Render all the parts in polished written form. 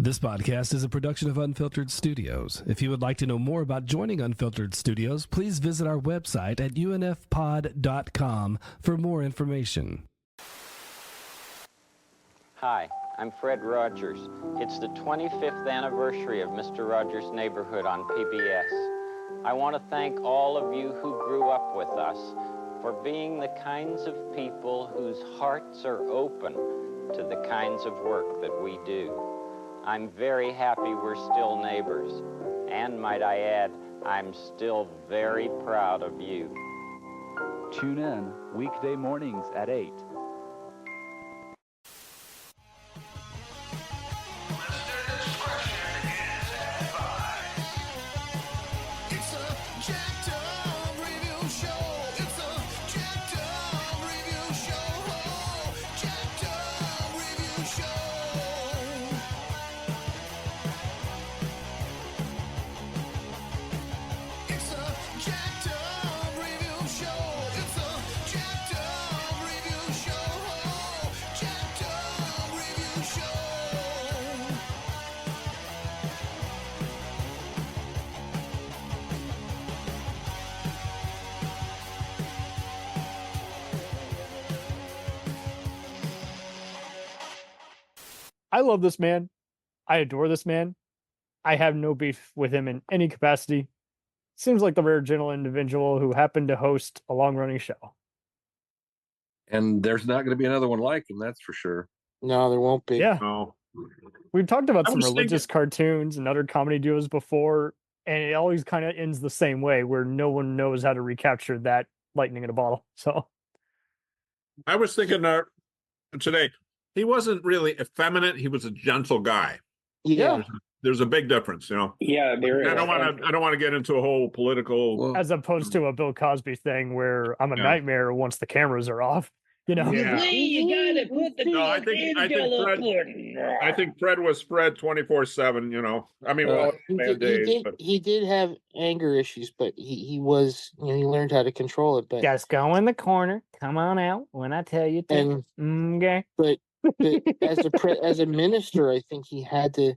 This podcast is a production of Unfiltered Studios. If you would like to know more about joining Unfiltered Studios, please visit our website at unfpod.com for more information. Hi, I'm Fred Rogers. It's the 25th anniversary of Mr. Rogers' Neighborhood on PBS. I want to thank all of you who grew up with us for being the kinds of people whose hearts are open to the kinds of work that we do. I'm very happy we're still neighbors, and might I add, I'm still very proud of you. Tune in weekday mornings at 8. I love this man. I adore this man. I have no beef with him in any capacity. Seems like the rare gentle individual who happened to host a long-running show. And there's not going to be another one like him, that's for sure. No, there won't be. Yeah. No. We've talked about some religious cartoons and other comedy duos before, and it always kind of ends the same way, where no one knows how to recapture that lightning in a bottle. So I was thinking today, he wasn't really effeminate. He was a gentle guy. Yeah. There's a big difference, you know. Yeah, there is. I don't want to get into a whole political. as opposed to a Bill Cosby thing where I'm a nightmare once the cameras are off, you know. Yeah. You gotta put the No, I think Fred was Fred 24/7. You know, I mean, he did have anger issues, but he was, you know, he learned how to control it. But Just go in the corner, come on out when I tell you to. Okay. But as a minister, I think he had to.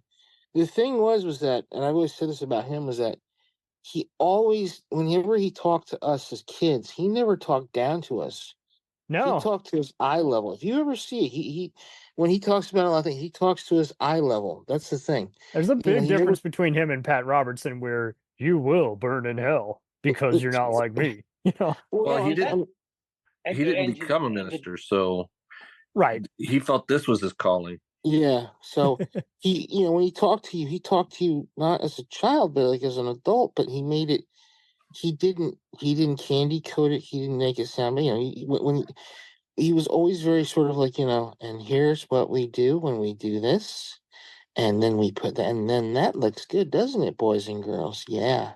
The thing was that, and I've always said this about him, was that he always, whenever he talked to us as kids, he never talked down to us. No. He talked to his eye level. If you ever see it, he when he talks about a lot of things, he talks to his eye level. That's the thing. There's a big difference between him and Pat Robertson, where you will burn in hell because you're not like me. You know. Well, he didn't become a minister, so right. He felt this was his calling. Yeah. So he, you know, when he talked to you not as a child, but like as an adult. But he made it. He didn't candy coat it. He didn't make it sound. You know, he was always very sort of like, you know, and here's what we do when we do this, and then we put that, and then that looks good, doesn't it, boys and girls? Yeah.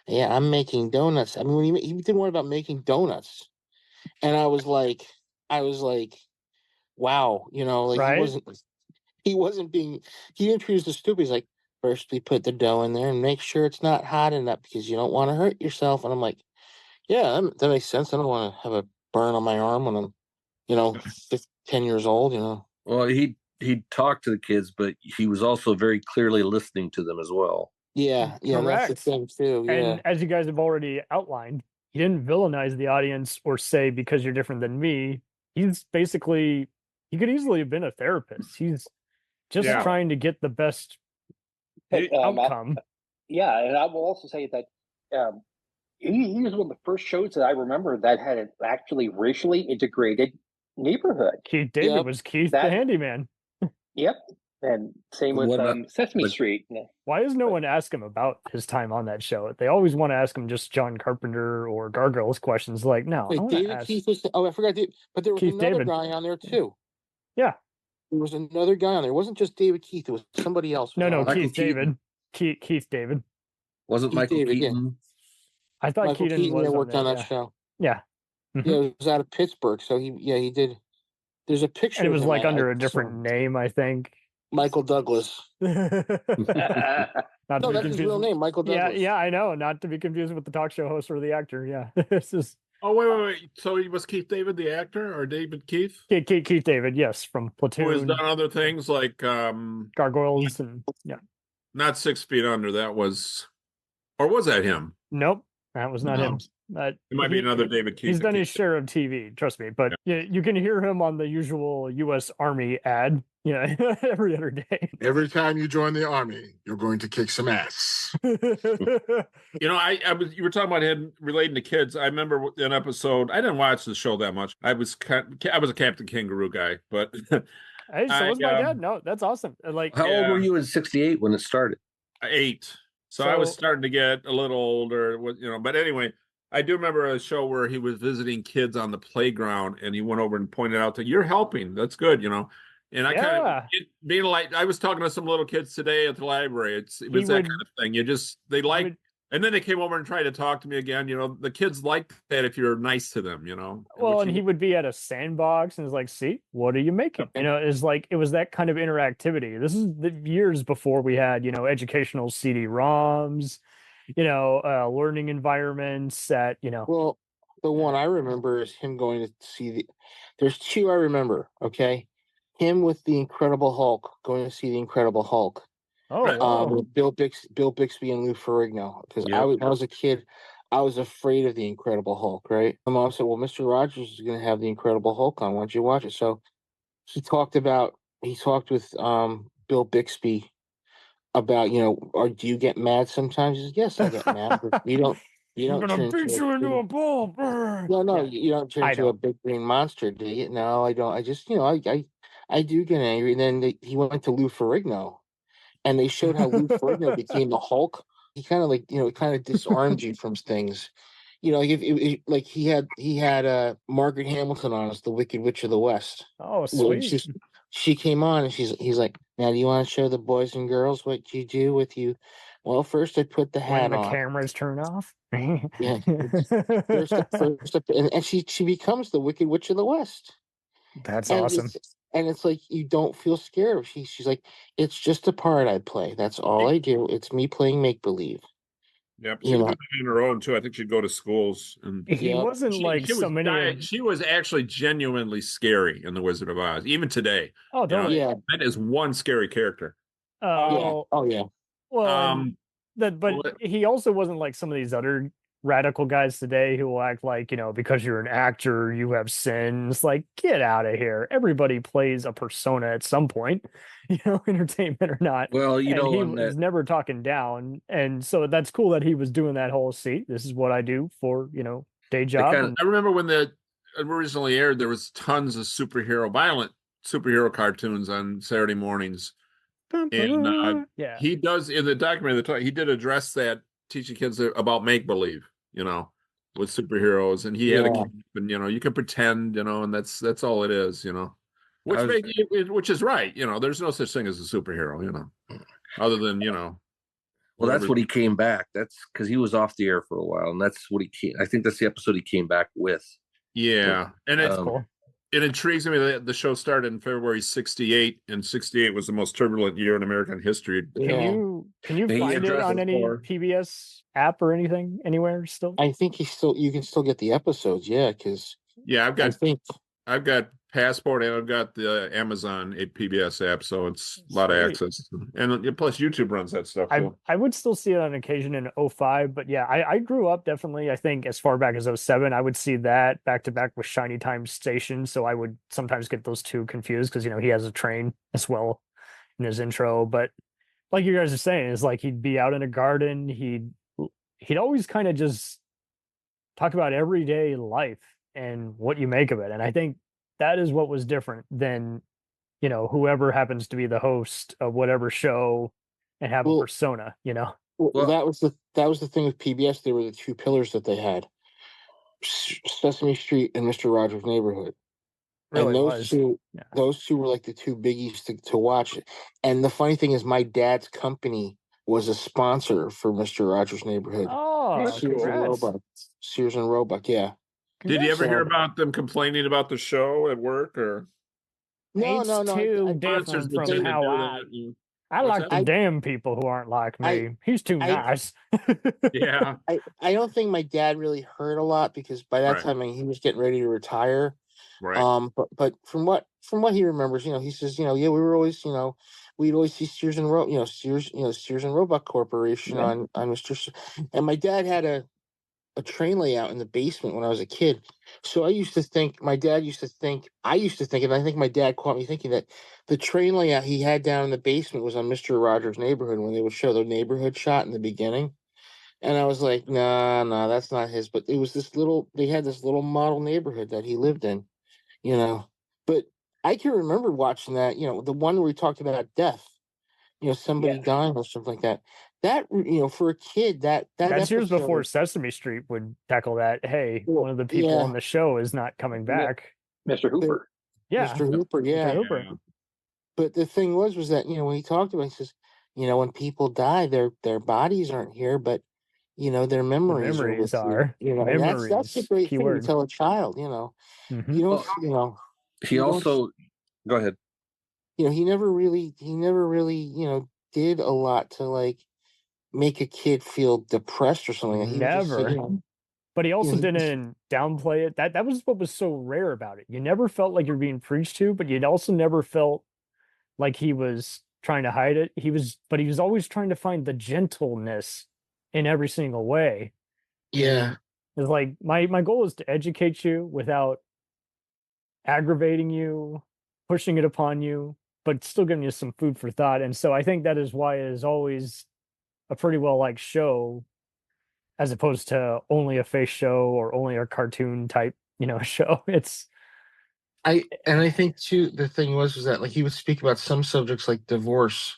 I'm making donuts. I mean, when he did one about making donuts, and I was like, wow, you know, like right? He didn't choose the stupid. He's like, first we put the dough in there and make sure it's not hot enough because you don't want to hurt yourself. And I'm like, yeah, that makes sense. I don't want to have a burn on my arm when I'm, you know, 10 years old, you know. Well, he talked to the kids, but he was also very clearly listening to them as well. Yeah, correct. That's the thing too. Yeah. And as you guys have already outlined, he didn't villainize the audience or say because you're different than me. He's basically, he could easily have been a therapist. He's just trying to get the best outcome. And I will also say that he was one of the first shows that I remember that had an actually racially integrated neighborhood. Keith David was Keith the handyman. Yep. And same with Sesame Street. Why does no one ask him about his time on that show? They always want to ask him just John Carpenter or Gargoyles questions. Like, no. Wait, David Keith was. I forgot. But there was another guy on there too. Yeah. There was another guy on there. It wasn't just David Keith. It was somebody else. No, Keith David. Keith David. Wasn't Michael Keaton? I thought Michael Keaton was worked on that show. Yeah. Mm-hmm. Yeah, it was out of Pittsburgh. So he did. There's a picture. And it was like under a different name, I think. Michael Douglas. That's his real name, Michael Douglas. Yeah, I know. Not to be confused with the talk show host or the actor. Yeah. This is Oh, wait. So he was Keith David, the actor, or David Keith, Keith David, yes, from who has Platoon, done other things like Gargoyles, and yeah. not 6 Feet Under. That was, or was that him? Nope, that was not him. But It might be another David Keith. He's done that his Keith share of TV, trust me. But you can hear him on the usual U.S. Army ad, every other day. Every time you join the army, you're going to kick some ass. You know, I was, you were talking about him relating to kids. I remember an episode. I didn't watch the show that much. I was a Captain Kangaroo guy, but Hey, so was my dad. No, that's awesome. Like, How old were you in '68 when it started? 8. So I was starting to get a little older, but anyway, I do remember a show where he was visiting kids on the playground and he went over and pointed out that you're helping. That's good, And I kind of being like, I was talking to some little kids today at the library. It was that kind of thing. And then they came over and tried to talk to me again. The kids like that if you're nice to them, Well, and he would be at a sandbox and it's like, see, what are you making? It's like, it was that kind of interactivity. This is the years before we had, educational CD-ROMs, learning environments that, Well, the one I remember is him going to see there's 2 I remember, okay? Him with the Incredible Hulk, going to see the Incredible Hulk. With Bill Bixby and Lou Ferrigno. Because when I was a kid, I was afraid of the Incredible Hulk, right? My mom said, well, Mr. Rogers is going to have the Incredible Hulk on. Why don't you watch it? So he talked with Bill Bixby about, do you get mad sometimes? He says, yes, I get mad. But you don't gonna beat you into a ball. No, you don't turn into a big green monster, do you? No, I don't. I just, I do get angry. And then he went to Lou Ferrigno. And they showed how Lou Ferrigno became the Hulk. He kind of disarmed you from things. Like he had Margaret Hamilton on as the Wicked Witch of the West. Oh, sweet. She came on and he's like, now do you want to show the boys and girls what you do with you? Well, first I put the hat on. When the cameras turn off. Yeah. And she becomes the Wicked Witch of the West. That's awesome. And it's like you don't feel scared of. She's like, it's just a part I play. That's all I do. It's me playing make believe. Yep, she was on her own too. I think she'd go to schools, and he wasn't She was actually genuinely scary in The Wizard of Oz, even today. Oh, totally. Yeah, that is one scary character. Oh yeah. Well, but he also wasn't like some of these other radical guys today who will act like, because you're an actor, you have sins. Like, get out of here. Everybody plays a persona at some point, entertainment or not. Well, he was never talking down. And so that's cool that he was doing that whole this is what I do for, day job. I remember when it originally aired, there was tons of violent superhero cartoons on Saturday mornings. And he does, in the documentary, he did address that, teaching kids about make-believe, with superheroes, and he had a cape, and you can pretend, and that's all it is, which is right, there's no such thing as a superhero, other than well, that's what he came back. That's because he was off the air for a while, and that's what he came. I think that's the episode he came back with. Yeah, and it's cool. It intrigues me that the show started in February '68, and '68 was the most turbulent year in American history. Can you find it on any PBS app or anything anywhere still? I think you can still get the episodes. Yeah, because I've got Passport and I've got the Amazon PBS app, so it's a lot of access. And plus YouTube runs that stuff. I would still see it on occasion in 05, but yeah, I grew up definitely, I think as far back as 07, I would see that back to back with Shiny Time Station. So I would sometimes get those two confused because, he has a train as well in his intro. But like you guys are saying, it's like he'd be out in a garden. He'd always kind of just talk about everyday life and what you make of it. And I think that is what was different than, whoever happens to be the host of whatever show and have a persona, Well, that was the thing with PBS. They were the 2 pillars that they had: Sesame Street and Mr. Rogers' Neighborhood. Really, and those two were like the 2 biggies to watch. And the funny thing is, my dad's company was a sponsor for Mr. Rogers' Neighborhood. Oh, Sears and Roebuck, yeah. Did you ever hear about them complaining about the show at work, or? No. Too different from how I What's like that? the damn people who aren't like me. He's too I- nice. Yeah. I don't think my dad really heard a lot because by that Right. time he was getting ready to retire. Right. But from what he remembers, he says, yeah, we were always, we'd always see Sears and Sears and Roebuck Corporation on Mr. And my dad had a train layout in the basement when I was a kid. So I used to think, and I think my dad caught me thinking that the train layout he had down in the basement was on Mr. Rogers' Neighborhood when they would show the neighborhood shot in the beginning. And I was like, nah, that's not his. But it was they had this little model neighborhood that he lived in, you know. But I can remember watching that, the one where we talked about death, somebody dying or something like that. That, for a kid, that That's years episode, before Sesame Street would tackle that. Hey, one of the people yeah, on the show is not coming back. Mr. Hooper. Yeah, Mr. Hooper, yeah. Mr. Hooper. But the thing was that, when he talked about it, he says, when people die, their bodies aren't here, but their memories are with you. And that's the great thing to tell a child, Mm-hmm. You don't, He also go ahead. He never really, did a lot to like make a kid feel depressed or something. He Never. would just say, But he also didn't downplay it. That was what was so rare about it. You never felt like you're being preached to, but you also never felt like he was trying to hide it. But he was always trying to find the gentleness in every single way. yeah. It's like my goal is to educate you without aggravating you, pushing it upon you, but still giving you some food for thought. And so I think that is why it is always a pretty well liked show, as opposed to only a face show or only a cartoon type, show. I think too, the thing was that like he would speak about some subjects like divorce,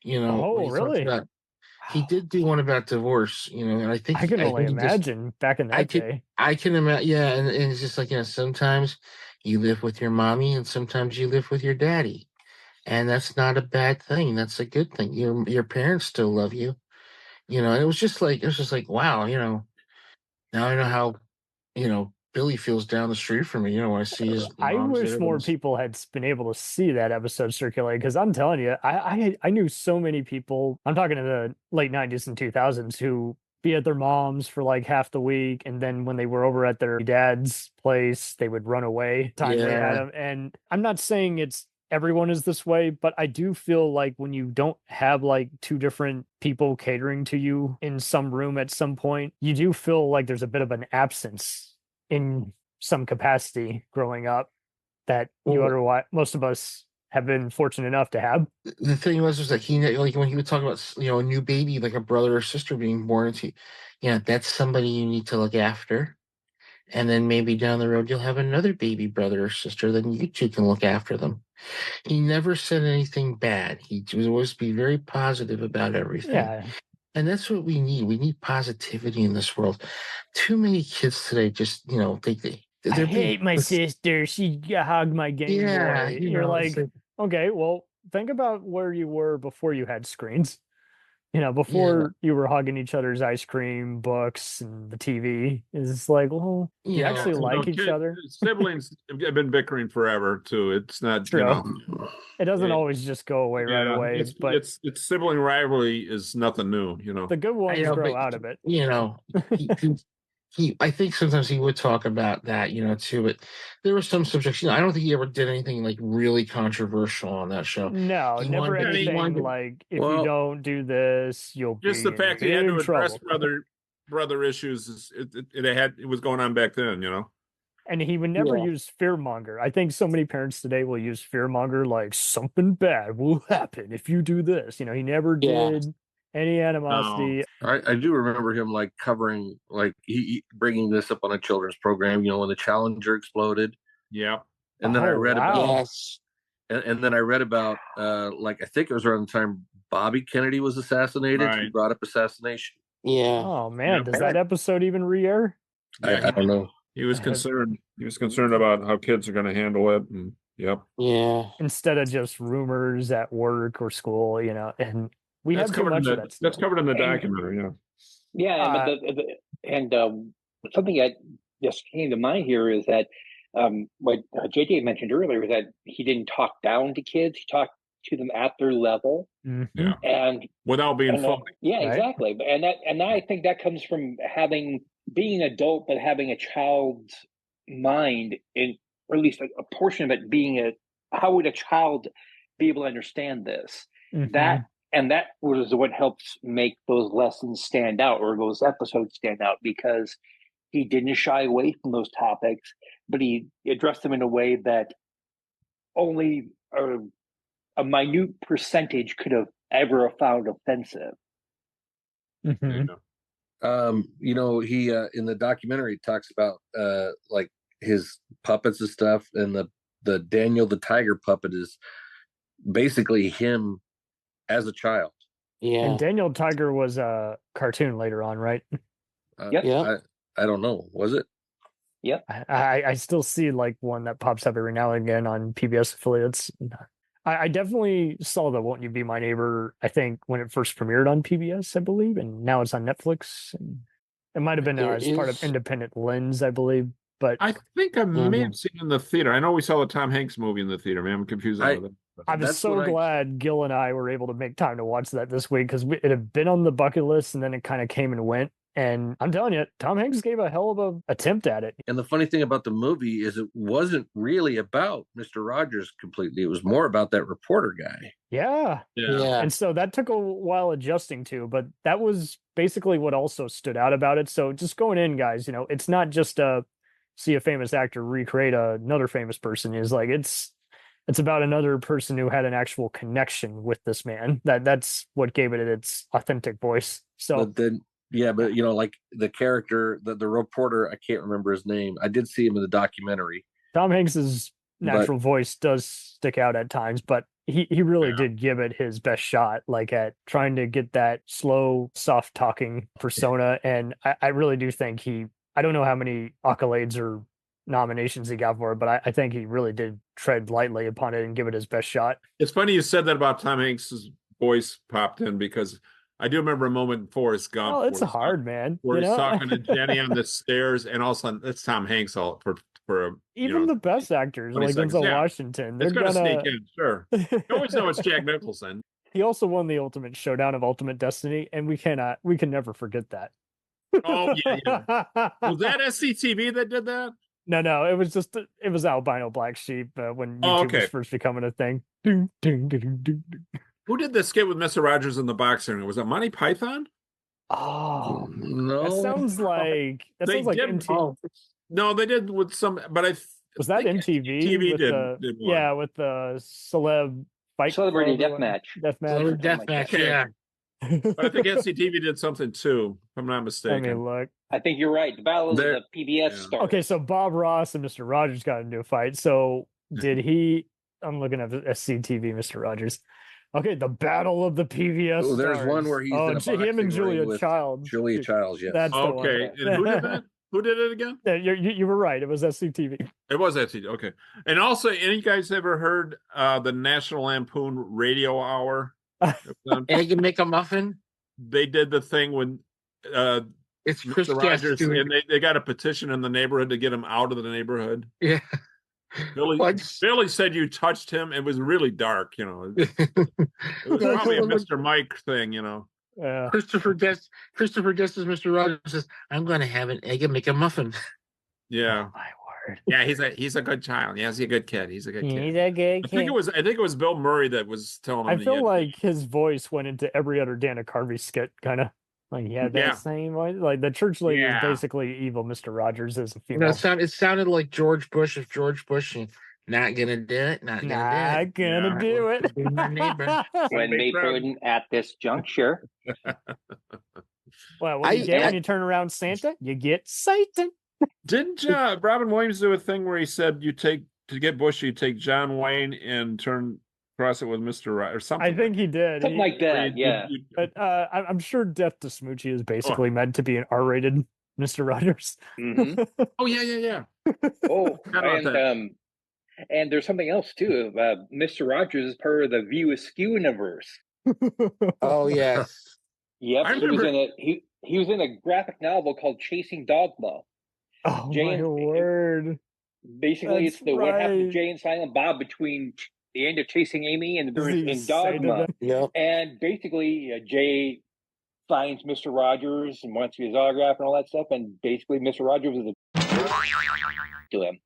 when Oh, he talks really? about, he did do one about divorce, and I think I can only he just, imagine back in that day. I can imagine, yeah, and it's just like, sometimes you live with your mommy and sometimes you live with your daddy, and that's not a bad thing. That's a good thing. Your parents still love you, And it was just like wow, now I know how Billy feels down the street from me. When I see his I mom's wish there. more people had been able to see that episode circulate, because I'm telling you, I knew so many people. I'm talking in the late 90s and 2000s who be at their mom's for like half the week, and then when they were over at their dad's place, they would run away. Time they had them, and I'm not saying it's everyone is this way, but I do feel like when you don't have like two different people catering to you in some room at some point, you do feel like there's a bit of an absence in some capacity growing up that most of us have been fortunate enough to have. The thing was that he, like, when he would talk about a new baby, like a brother or sister being born, that's somebody you need to look after, and then maybe down the road you'll have another baby brother or sister, then you two can look after them. He never said anything bad. He would always be very positive about everything. Yeah. And that's what we need. We need positivity in this world. Too many kids today just, I hate my sister. She hogged my Game Boy. You're like, okay, well, think about where you were before you had screens. Before you were hugging each other's ice cream, books, and the TV. It's like, well, you actually like each other. Siblings have been bickering forever too. It's not true. It doesn't always just go away right away. But it's sibling rivalry is nothing new. The good ones grow out of it. I think sometimes he would talk about that, too. But there were some subjects, I don't think he ever did anything like really controversial on that show. No, never anything like, if you don't do this, you'll just be the fact he had to address brother issues. It was going on back then, And he would never use fearmonger. I think so many parents today will use fearmonger like something bad will happen if you do this. He never did any animosity. No. I do remember him like covering, like he bringing this up on a children's program, when the Challenger exploded. Yeah. And then I read about, and then I read about, like, I think it was around the time Bobby Kennedy was assassinated. Right. He brought up assassination. Yeah. Oh man, does that episode even re-air? I don't know. He was concerned. He was concerned about how kids are going to handle it. And instead of just rumors at work or school, and we have too much of that stuff. That's covered in the documentary. And something that just came to mind here is that what JJ mentioned earlier is that he didn't talk down to kids. He talked to them at their level. Yeah. And without being funny. Yeah, Right. exactly. And I think that comes from being an adult, but having a child's mind, or at least a portion of it being how would a child be able to understand this? That was what helps make those lessons stand out, or those episodes stand out, because he didn't shy away from those topics, but he addressed them in a way that only a minute percentage could have ever found offensive. You know, he in the documentary talks about like his puppets and stuff, and the Daniel the Tiger puppet is basically him as a child. Yeah. And Daniel Tiger was a cartoon later on, right? Yep. I don't know. Was it? Yep. I still see like one that pops up every now and again on PBS affiliates. I definitely saw the Won't You Be My Neighbor, I think, when it first premiered on PBS, I believe, and now it's on Netflix. And it might have been as part of Independent Lens, I believe. But I think I may have seen it in the theater. I know we saw the Tom Hanks movie in the theater. Man, I'm confused with it. I was so glad Gil and I were able to make time to watch that this week, because it had been on the bucket list and then it kind of came and went. And I'm telling you, Tom Hanks gave a hell of an attempt at it. And the funny thing about the movie is it wasn't really about Mr. Rogers completely. It was more about that reporter guy. Yeah. And so that took a while adjusting to, but that was basically what also stood out about it. So just going in, guys, it's not just see a famous actor recreate another famous person. Is like it's about another person who had an actual connection with this man. That's what gave it its authentic voice. So but then but like the character, the reporter, I can't remember his name. I did see him in the documentary. Tom Hanks's natural voice does stick out at times, but he really did give it his best shot, like at trying to get that slow, soft talking persona. And I really do think I don't know how many accolades or nominations he got for it, but I think he really did tread lightly upon it and give it his best shot. It's funny you said that about Tom Hanks's voice popped in, because I do remember a moment in Forrest Gump. Oh, it's hard, man. Where he's talking to Jenny on the stairs, and all of a sudden it's Tom Hanks for even the best actors like Denzel Washington. It's going to sneak in, sure. You always know it's Jack Nicholson. He also won the Ultimate Showdown of Ultimate Destiny, and we can never forget that. Oh yeah. Was that SCTV that did that? No, it was Albino Black Sheep when YouTube was first becoming a thing. Who did the skit with Mr. Rogers in the boxing ring? Was it Monty Python? Oh no, that sounds like MTV. No, they did with some, but was that MTV? TV did one. With the celeb fight, Celebrity Deathmatch. Deathmatch, yeah. But I think SCTV did something too, if I'm not mistaken. Let me look. I think you're right. The Battle of the PBS stars. Okay, so Bob Ross and Mr. Rogers got into a fight. So did he? I'm looking at SCTV, Mr. Rogers. Okay, the Battle of the PBS. Oh, there's stars. one where he's in a him and Julia with Childs. Julia Childs, yes. That's okay. And who did that? Who did it again? Yeah, you were right. It was SCTV. It was SCTV. Okay. And also, any guys ever heard the National Lampoon Radio Hour? Egg and make a muffin. They did the thing when it's Chris Mr. Rogers, and they got a petition in the neighborhood to get him out of the neighborhood. Yeah. Billy said you touched him. It was really dark, It was probably a Mr. Mike thing, Christopher Guest as Mr. Rogers says, "I'm going to have an egg and make a muffin." Yeah. Oh, my word. Yeah, he's a good child. Yeah, he's a good kid. He's a good kid. He's a good kid. I think it was Bill Murray that was telling him. I feel like his voice went into every other Dana Carvey skit, kind of. Like he had that same voice. Like the church lady is basically evil Mr. Rogers as a female. It sounded like George Bush if George Bush not gonna do it. Not gonna do it. Be my neighbor. When they couldn't at this juncture. Well, what you get when you turn around Santa? You get Satan. Didn't Robin Williams do a thing where he said to get Bush, you take John Wayne and cross it with Mr. Rogers or something? I think he did. Something like that, yeah. But I'm sure Death to Smoochie is basically meant to be an R-rated Mr. Rogers. Mm-hmm. Oh, yeah. Oh, and there's something else, too. Mr. Rogers is part of the View Askew universe. Oh, yes. Yep, he was in a graphic novel called Chasing Dogma. Oh, my word. Basically, it's what happened to Jay and Silent Bob between the end of Chasing Amy, and there's Does he in say to Dogma. them- Yep. And basically, Jay finds Mr. Rogers and wants his autograph and all that stuff. And basically, Mr. Rogers is to him.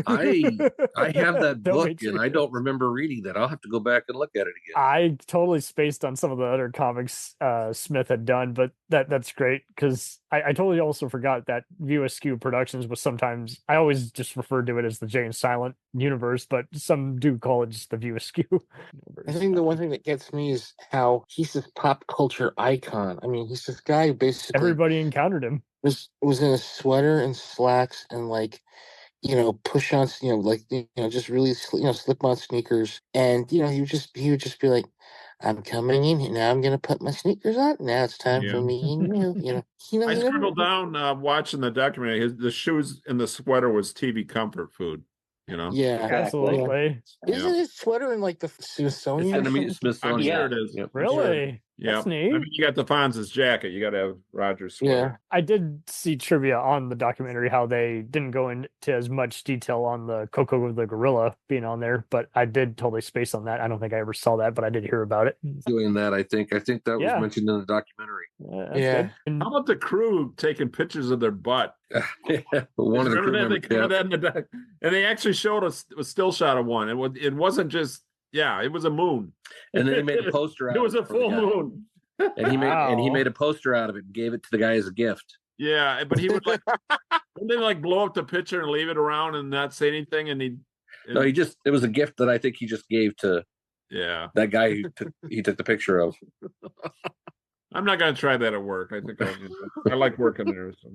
I have that Don't book be too and I don't remember reading that. I'll have to go back and look at it again. I totally spaced on some of the other comics Smith had done, but that's great because I totally also forgot that View Askew Productions was sometimes, I always just referred to it as the Jay and Silent universe, but some do call it just the View Askew universe. I think the one thing that gets me is how he's this pop culture icon. I mean, he's this guy who basically Everybody encountered him. was in a sweater and slacks and like, push-ons, just really, slip-on sneakers. And, he would just be like, I'm coming in here. Now I'm going to put my sneakers on. Now it's time for me and you. I scribbled down watching the documentary. The shoes and the sweater was TV comfort food. Yeah, absolutely. Yeah. Isn't his sweater in like the Smithsonian? Smithsonian. I'm sure it is. Yep. Really? Yeah, That's neat. I mean, you got the Fonz's jacket. You got to have Rogers' sweater. Yeah, I did see trivia on the documentary how they didn't go into as much detail on the Coco the gorilla being on there, but I did totally space on that. I don't think I ever saw that, but I did hear about it. Doing that, I think that was mentioned in the documentary. Yeah. How about the crew taking pictures of their butt? One of the crew Remember members, that? They covered that in the doc, and they actually showed us a still shot of one. It wasn't just it was a moon, and then they made a poster out. It was of a full moon. And he made a poster out of it and gave it to the guy as a gift. Yeah, but he would wouldn't blow up the picture and leave it around and not say anything. And it was a gift that I think he just gave to that guy who took the picture of. I'm not going to try that at work. I think I like working there. So.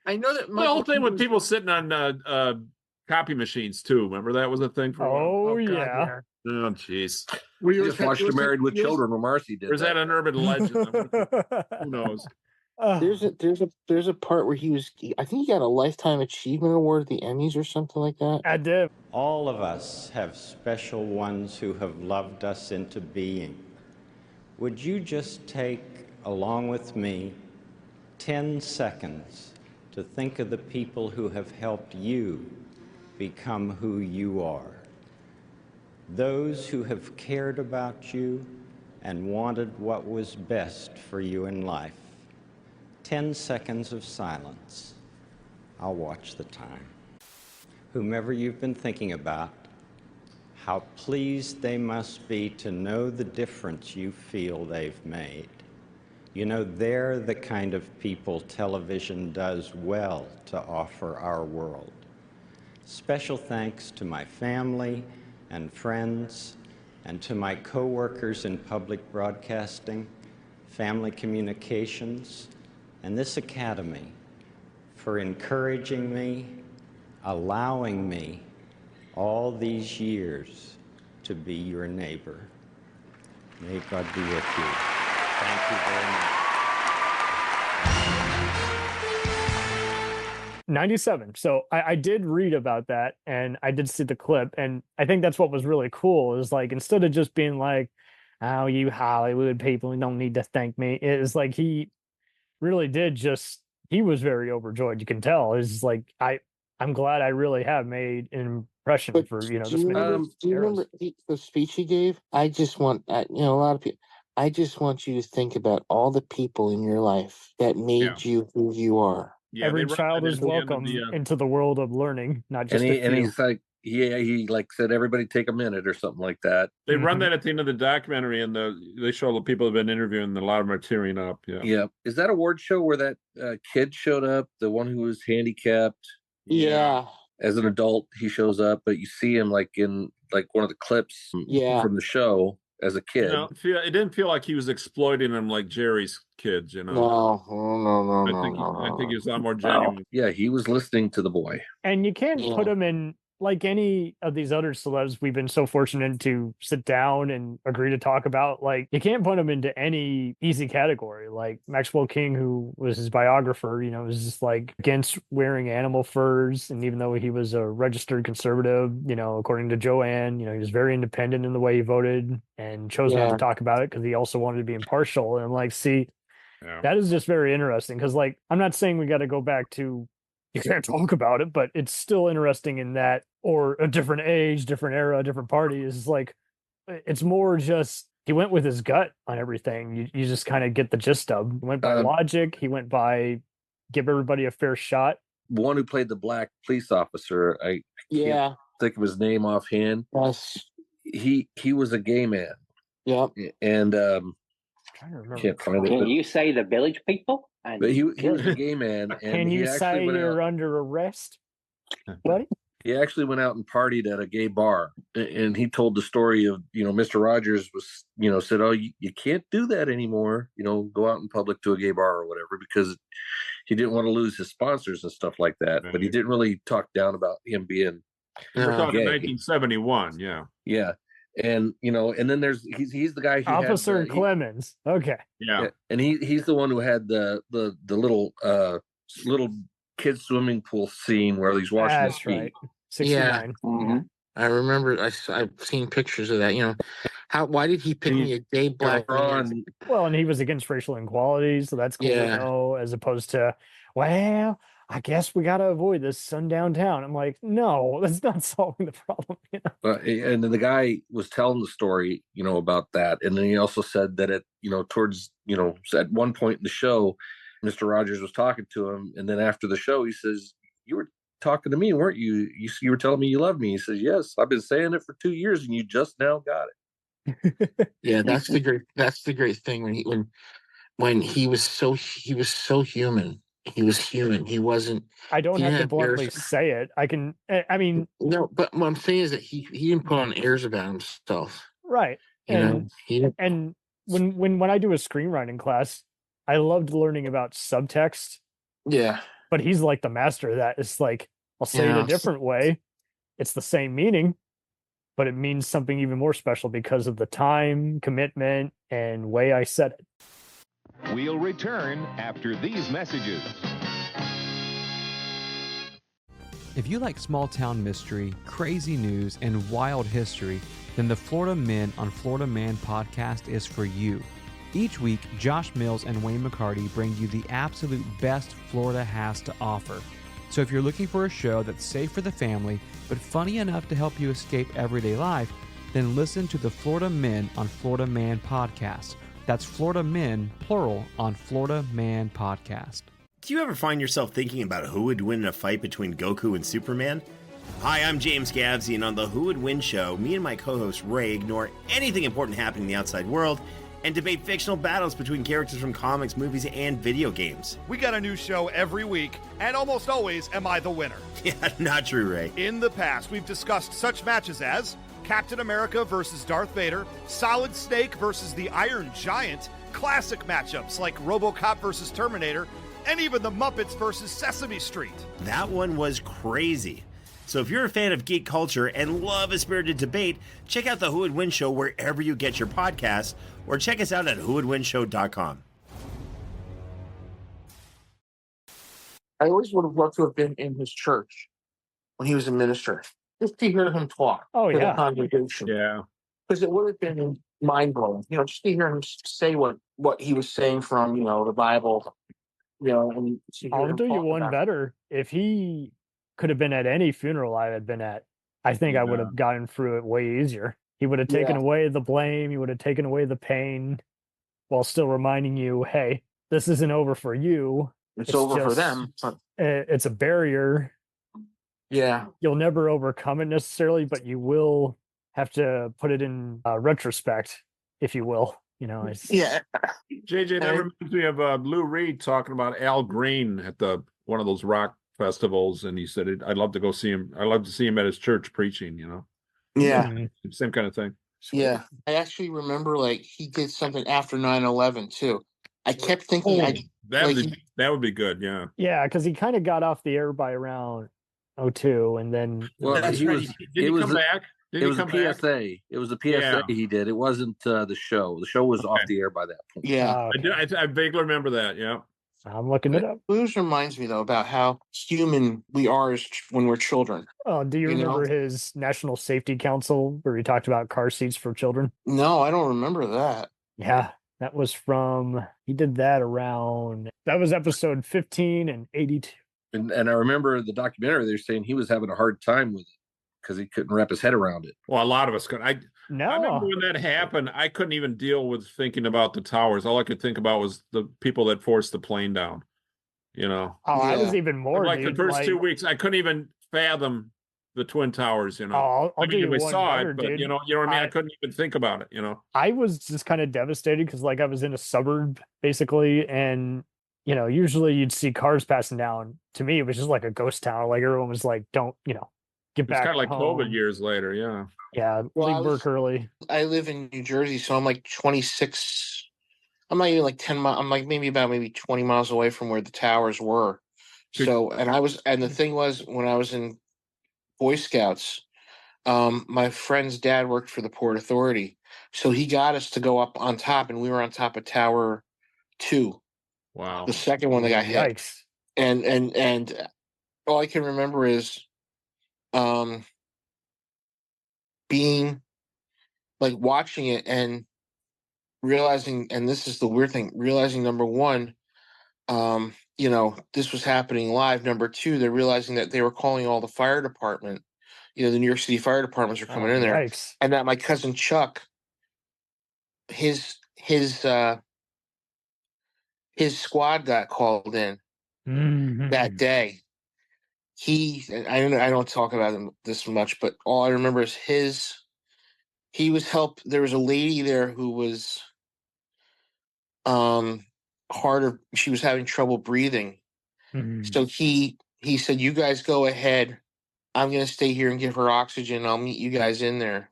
I know that the whole thing with people sitting on copy machines too. Remember that was a thing for a while? Oh yeah. Oh jeez. We just watched Married with Children where Marcy did. Or is that an urban legend? Who knows? There's a part where I think he got a Lifetime Achievement Award at the Emmys or something like that. I did. All of us have special ones who have loved us into being. Would you just take, along with me, 10 seconds to think of the people who have helped you become who you are? Those who have cared about you and wanted what was best for you in life. 10 seconds of silence. I'll watch the time. Whomever you've been thinking about, how pleased they must be to know the difference you feel they've made. They're the kind of people television does well to offer our world. Special thanks to my family and friends, and to my co-workers in public broadcasting, family communications, and this academy for encouraging me, allowing me all these years to be your neighbor. May God be with you. Thank you very much. 97. So I did read about that and I did see the clip. And I think that's what was really cool is like, instead of just being like, oh, you Hollywood people, you don't need to thank me. It is like, he really did he was very overjoyed. You can tell. It's like, I'm glad I really have made an impression for, do you remember the speech he gave? I just want, a lot of people, I just want you to think about all the people in your life that made you who you are. Yeah, every child is welcome into the world of learning, not just and he's like, he said, everybody take a minute or something like that. They run that at the end of the documentary, and they show the people who've been interviewing, and a lot of them are tearing up. Yeah. Is that award show where that kid showed up, the one who was handicapped? Yeah. As an adult, he shows up, but you see him in one of the clips from the show as a kid. It didn't feel like he was exploiting them like Jerry's kids, No. I think he was a lot more genuine. Yeah, he was listening to the boy. And you can't put him in like any of these other celebs we've been so fortunate to sit down and agree to talk about. Like, you can't put him into any easy category. Like Maxwell King, who was his biographer, was just like against wearing animal furs. And even though he was a registered conservative, according to Joanne, he was very independent in the way he voted and chose not to talk about it because he also wanted to be impartial. And that is just very interesting because, I'm not saying we got to go back to you can't talk about it, but it's still interesting in that, or a different age, different era, different party is like, it's more just he went with his gut on everything. You just kind of get the gist of. He went by logic. He went by give everybody a fair shot. The one who played the black police officer, I can't think of his name offhand. Yes. He was a gay man. Yep. And I'm trying to remember. Can't find it. Can you say the Village People? But he was a gay man. And Can you say you're under arrest, buddy? He actually went out and partied at a gay bar, and he told the story of, Mr. Rogers was, said, "Oh, you can't do that anymore. Go out in public to a gay bar or whatever," because he didn't want to lose his sponsors and stuff like that. But he didn't really talk down about him being. We're talking 1971, yeah. Yeah, and and then he's the guy who Officer Clemens. Okay. Yeah, and he's the one who had the little kids swimming pool scene where he's washing his feet. Right. 69. Yeah. Mm-hmm. I remember. I've seen pictures of that. Why did he pick me a gay black man? Well, and he was against racial inequality, so that's cool to know, as opposed to, well, I guess we got to avoid this sundown town. I'm like, no, that's not solving the problem. And then the guy was telling the story, about that, and then he also said that towards at one point in the show, Mr. Rogers was talking to him, and then after the show, he says, "You were talking to me, weren't you? You were telling me you loved me." He says, "Yes, I've been saying it for 2 years, and you just now got it." Yeah, that's the great thing when he was so human. He was human. He wasn't. I don't have to bluntly say it. I mean, no, but what I'm saying is that he didn't put on airs about himself. Right. And when I do a screenwriting class, I loved learning about subtext. Yeah. But he's like the master of that. It's like, I'll say it a different way. It's the same meaning, but it means something even more special because of the time, commitment, and way I said it. We'll return after these messages. If you like small town mystery, crazy news, and wild history, then the Florida Men on Florida Man podcast is for you. Each week, Josh Mills and Wayne McCarty bring you the absolute best Florida has to offer. So if you're looking for a show that's safe for the family, but funny enough to help you escape everyday life, then listen to the Florida Men on Florida Man podcast. That's Florida Men, plural, on Florida Man podcast. Do you ever find yourself thinking about who would win in a fight between Goku and Superman? Hi, I'm James Gavsey, and on the Who Would Win show, me and my co-host Ray ignore anything important happening in the outside world and debate fictional battles between characters from comics, movies, and video games. We got a new show every week, and almost always am I the winner. Yeah, not true, Ray. In the past, we've discussed such matches as Captain America versus Darth Vader, Solid Snake versus the Iron Giant, classic matchups like RoboCop versus Terminator, and even the Muppets versus Sesame Street. That one was crazy. So if you're a fan of geek culture and love a spirited debate, check out the Who Would Win show wherever you get your podcasts, or check us out at whowouldwinshow.com. I always would have loved to have been in his church when he was a minister, just to hear him talk to the congregation. Yeah. Because it would have been mind-blowing, just to hear him say what he was saying from, the Bible, and I'll do you one better. If he could have been at any funeral I had been at, I think I would have gotten through it way easier. He would have taken away the blame. He would have taken away the pain while still reminding you, hey, this isn't over for you. It's over for them. It's a barrier. Yeah. You'll never overcome it necessarily, but you will have to put it in retrospect, if you will. JJ, that reminds me of Lou Reed talking about Al Green at one of those rock festivals, and he said, "I'd love to go see him. I'd love to see him at his church preaching." Yeah, same kind of thing. Yeah, I actually remember he did something after 9/11 too. I kept thinking that would be good. Yeah, because he kind of got off the air by around 2002, and then did he come back? It was a PSA. It was a PSA he did. It wasn't the show. The show was off the air by that point. Yeah. I vaguely remember that. Yeah. I'm looking it up. Blues reminds me, though, about how human we are when we're children. Oh, do you remember his National Safety Council where he talked about car seats for children? No, I don't remember that. Yeah, that was he did that around, that was episode 15 and 82. And I remember the documentary, they're saying he was having a hard time with it because he couldn't wrap his head around it. Well, a lot of us couldn't. I remember when that happened, I couldn't even deal with thinking about the towers. All I could think about was the people that forced the plane down. You know. Oh, I was even more, like dude, the first 2 weeks, I couldn't even fathom the Twin Towers, you know. I'll do you we one saw better, it, but dude. you know what I mean? I couldn't even think about it, you know. I was just kind of devastated because like I was in a suburb basically, and you know, usually you'd see cars passing down. To me, it was just like a ghost town. Like everyone was like, don't, you know, get back. It's kind of like home. COVID years later, yeah. Yeah, leave work early. I live in New Jersey, so I'm like 26. I'm not even like 10 miles. I'm like maybe 20 miles away from where the towers were. So, and the thing was, when I was in Boy Scouts, my friend's dad worked for the Port Authority, so he got us to go up on top, and we were on top of Tower 2. Wow. The second one that got hit. Yikes. And all I can remember is being like watching it and realizing, and this is the weird thing, realizing number one, you know, this was happening live. Number two, they're realizing that they were calling all the fire department, you know, the New York City fire departments are coming in there. Yikes. And that my cousin Chuck, his squad got called in that day. I don't talk about him this much, but all I remember is he was there was a lady there who was she was having trouble breathing. So he said, you guys go ahead. I'm going to stay here and give her oxygen. I'll meet you guys in there.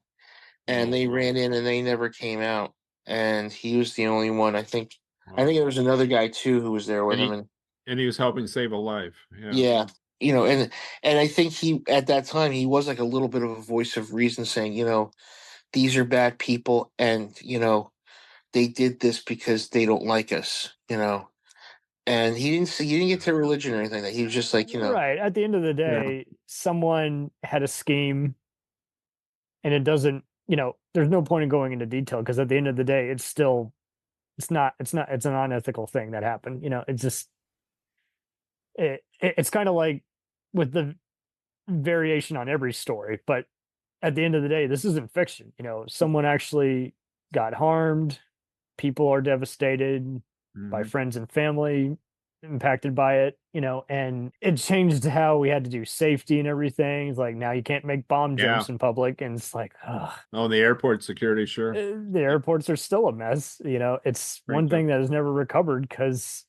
And they ran in and they never came out. And he was the only one. I think there was another guy too who was there with him. And he was helping save a life. Yeah. You know, and I think at that time, he was like a little bit of a voice of reason saying, you know, these are bad people. And, you know, they did this because they don't like us, you know. And he didn't get to religion or anything. That he was just like, you know, right. At the end of the day, someone had a scheme, and it doesn't, you know, there's no point in going into detail because at the end of the day, it's an unethical thing that happened. You know, it's just, it's kind of like with the variation on every story, but at the end of the day, this isn't fiction. You know, someone actually got harmed. People are devastated by friends and family impacted by it, you know, and it changed how we had to do safety and everything. It's like now you can't make bomb jumps in public, and it's like, oh, the airport security, sure. The airports are still a mess, you know. It's one thing that has never recovered because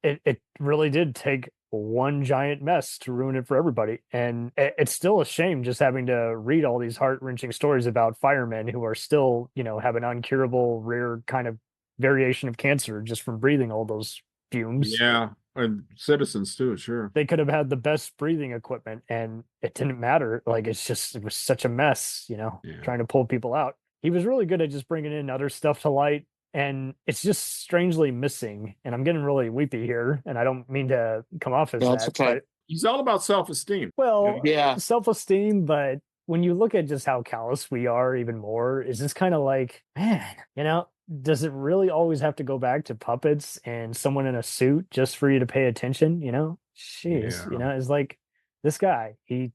it really did take one giant mess to ruin it for everybody. And it's still a shame just having to read all these heart-wrenching stories about firemen who are still, you know, have an uncurable rare kind of variation of cancer just from breathing all those fumes. Yeah, and citizens too, sure. They could have had the best breathing equipment and it didn't matter. Like it was such a mess, you know, trying to pull people out. He was really good at just bringing in other stuff to light, and it's just strangely missing. And I'm getting really weepy here, and I don't mean to come off as that, but he's all about self-esteem. Well, self-esteem, but when you look at just how callous we are even more, is this kind of like, man, you know, does it really always have to go back to puppets and someone in a suit just for you to pay attention? You know, jeez, you know, it's like this guy, he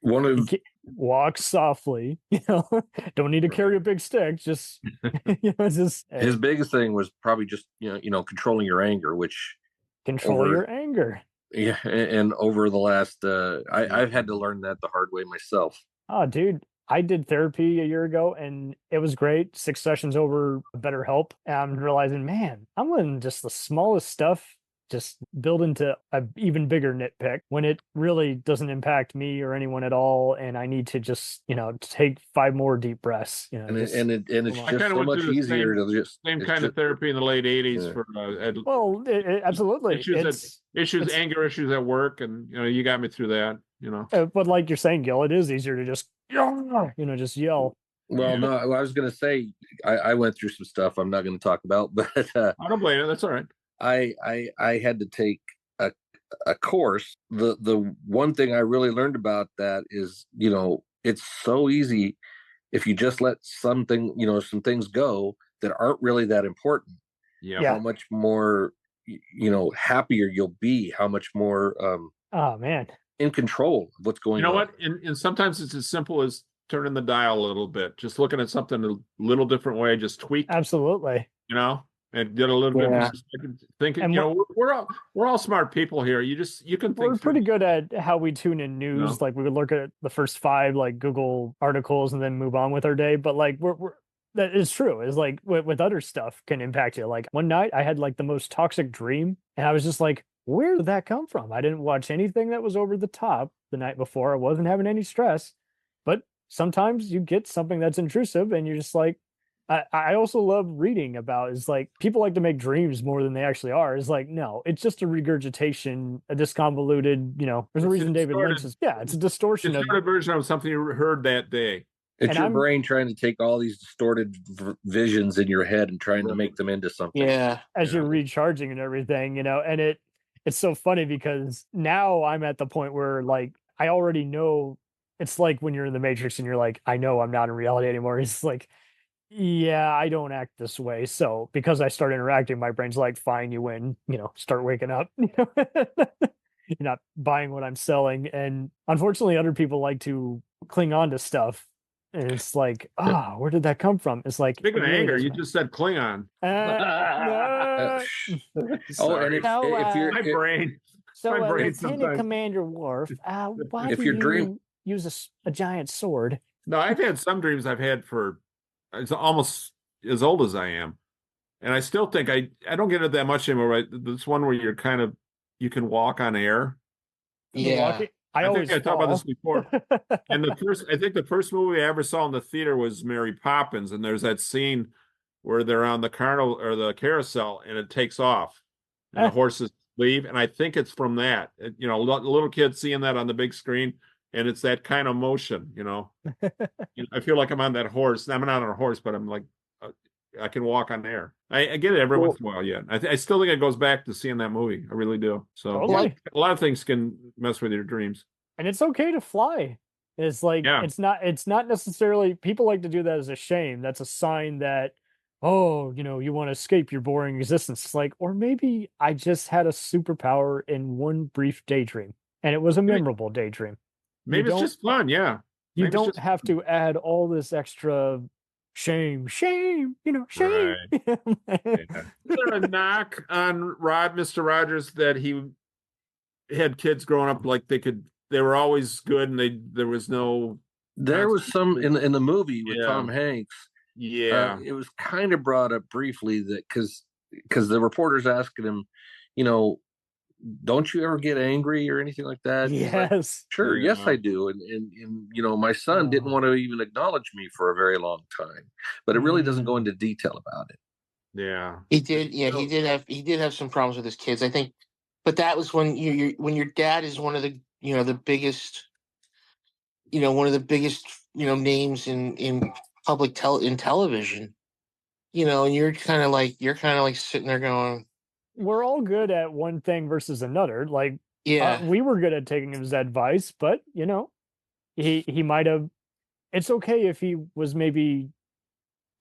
walks softly, you know, don't need to carry a big stick. Just, you know, just his biggest thing was probably just, you know, controlling your anger, which your anger. Yeah. And over the last, I've had to learn that the hard way myself. Oh, dude. I did therapy a year ago and it was great. 6 sessions over BetterHelp. And I'm realizing, man, I'm letting just the smallest stuff just build into an even bigger nitpick when it really doesn't impact me or anyone at all. And I need to just, you know, take 5 more deep breaths, you know. And it's just so much easier to just same kind of therapy in the late 80s for absolutely issues, anger issues at work, and you know, you got me through that, you know. But like you're saying, Gil, it is easier to just, you know, just yell. Well, no, I was going to say I went through some stuff I'm not going to talk about, but I don't blame it. That's all right. I had to take a course. The one thing I really learned about that is, you know, it's so easy if you just let some things go that aren't really that important. Yeah. How much more happier you'll be, how much more oh man, in control of what's going You know on. what? And sometimes it's as simple as turning the dial a little bit, just looking at something a little different way, just tweak, absolutely. And get a little bit of thinking. And we're all smart people here. You can think. We're pretty good at how we tune in news. Like we would look at the first 5 like Google articles and then move on with our day. But like we're that is true. Is like with other stuff can impact you. Like one night I had like the most toxic dream, and I was just like, where did that come from? I didn't watch anything that was over the top the night before. I wasn't having any stress, but sometimes you get something that's intrusive, and you're just like. I also love reading about is like people like to make dreams more than they actually are. Is like, no, it's just a regurgitation, a disconvoluted, there's a reason David Lynch is, it's a distortion of a version of something you heard that day. It's your brain trying to take all these distorted visions in your head and trying to make them into something. Yeah. As you're recharging and everything, and it's so funny because now I'm at the point where like, I already know it's like when you're in the Matrix and you're like, I know I'm not in reality anymore. It's like, yeah, I don't act this way. So because I start interacting, my brain's like, fine, you win, start waking up. You're not buying what I'm selling. And unfortunately, other people like to cling on to stuff. And it's like, where did that come from? It's like, speaking of anger, you just said Klingon. Sorry. If you're my brain. So, my brain Lieutenant Commander Worf, why do you use a giant sword? No, I've had some dreams I've had for it's almost as old as I am. And I still think I don't get it that much anymore, right? This one where you're you can walk on air. Yeah. I think I talked about this before. And I think the first movie I ever saw in the theater was Mary Poppins. And there's that scene where they're on the carnival or the carousel and it takes off and the horses leave. And I think it's from that, little kids seeing that on the big screen. And it's that kind of motion, I feel like I'm on that horse. I'm not on a horse, but I'm like, I can walk on air. I get it every once in a while. Yeah, I still think it goes back to seeing that movie. I really do. So a lot of things can mess with your dreams, and it's okay to fly. It's like it's not necessarily. People like to do that as a shame. That's a sign that you want to escape your boring existence. It's like, or maybe I just had a superpower in one brief daydream, and it was a memorable daydream. Maybe it's just fun, yeah. You don't have to add all this extra shame, shame. Right. Is there a knock on Mr. Rogers, that he had kids growing up like they were always good and there was no. There was some in the movie with Tom Hanks. Yeah, it was kind of brought up briefly that because the reporter's asking him, don't you ever get angry or anything like that? Yes. Like, sure. Yes, I do. And my son didn't want to even acknowledge me for a very long time, but it really doesn't go into detail about it. Yeah. He did. Yeah. He did have some problems with his kids, I think, but that was when when your dad is one of the, the biggest, one of the biggest, names in public television, and you're kind of like sitting there going, we're all good at one thing versus another. Like, we were good at taking his advice, but he might have. It's okay if he was maybe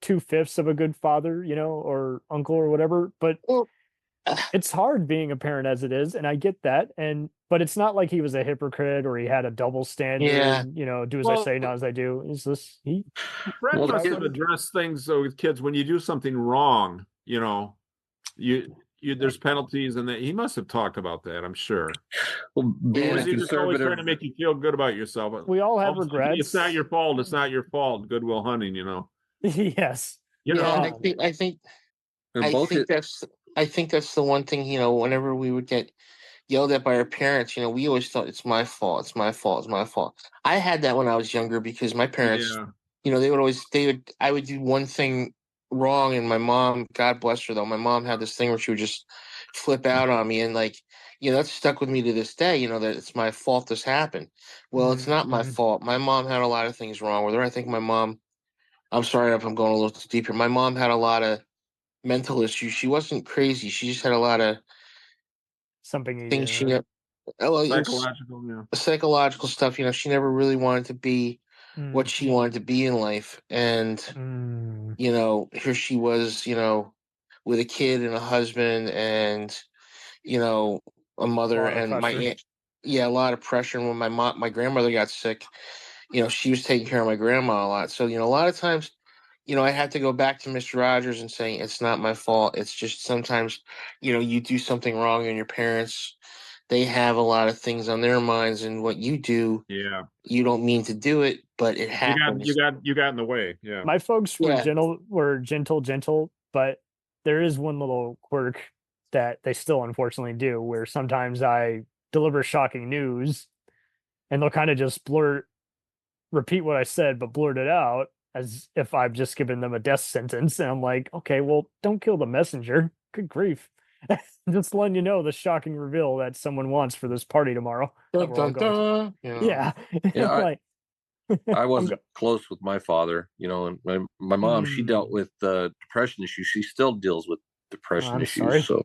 2/5 of a good father, or uncle or whatever. But it's hard being a parent as it is, and I get that. But it's not like he was a hypocrite or he had a double standard. Yeah. Do as I say, not as I do. Is this he? Fred must have addressed things with kids when you do something wrong. There's penalties, and that he must have talked about that. I'm sure. Well, being he's just always trying to make you feel good about yourself. We all have regrets. It's not your fault. It's not your fault. Goodwill Hunting, Yes. I think that's the one thing. Whenever we would get yelled at by our parents, we always thought it's my fault. It's my fault. It's my fault. I had that when I was younger because my parents, I would do one thing wrong, and my mom, God bless her though, my mom had this thing where she would just flip out on me, and that's stuck with me to this day, that it's my fault this happened. Well, it's not my fault. My mom had a lot of things wrong with her. I think my mom, I'm sorry if I'm going a little too deep here, my mom had a lot of mental issues. She wasn't crazy, she just had a lot of things psychological stuff. She never really wanted to be what she wanted to be in life, and here she was, with a kid and a husband, and you know, a mother and my pressure. aunt. Yeah, a lot of pressure. And when my grandmother got sick, she was taking care of my grandma a lot. So, a lot of times, I had to go back to Mr. Rogers and say, it's not my fault. It's just sometimes, you do something wrong and your parents, they have a lot of things on their minds, and what you do, Yeah. you don't mean to do it, but it You happens. got in the way. Yeah. My folks were Yeah. gentle, but there is one little quirk that they still unfortunately do, where sometimes I deliver shocking news and they'll kind of just repeat what I said, but blurt it out as if I've just given them a death sentence. And I'm like, okay, well, don't kill the messenger. Good grief. Just letting you know the shocking reveal that someone wants for this party tomorrow. Dun, dun, dun, Yeah. Yeah, Like, I wasn't close with my father, and my mom, she dealt with depression issues. She still deals with depression I'm issues. sorry. So,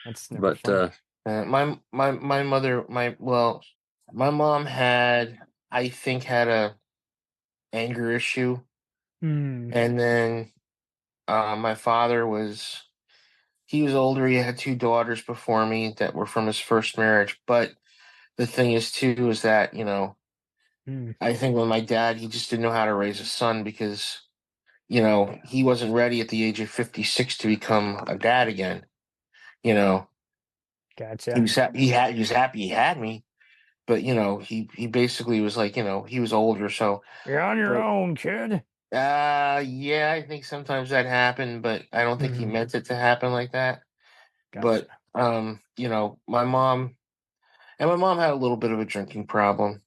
That's never but fun. My mother, my mom had, I think, had a anger issue, Hmm. and then my father he was older. He had two daughters before me that were from his first marriage. But the thing is, too, is that Hmm. I think with my dad, he just didn't know how to raise a son because he wasn't ready at the age of 56 to become a dad again. Gotcha. He was happy he had me, but he basically was like, he was older, so You're on your own, kid. yeah, I think sometimes that happened, but I don't think he meant it to happen like that. Gotcha. But my mom had a little bit of a drinking problem.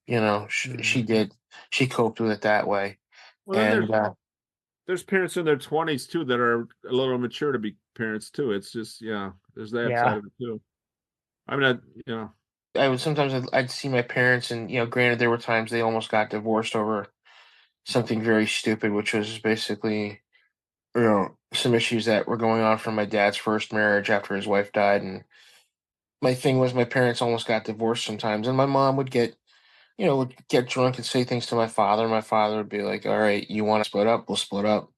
She did. She coped with it that way. Well, then And there's parents in their 20s too that are a little mature to be parents too. It's just there's that side of it too. I mean, I'd see my parents, and granted, there were times they almost got divorced over something very stupid, which was basically some issues that were going on from my dad's first marriage after his wife died. And my thing was, my parents almost got divorced sometimes, and my mom would get drunk and say things to my father. My father would be like, all right, you want to split up, we'll split up.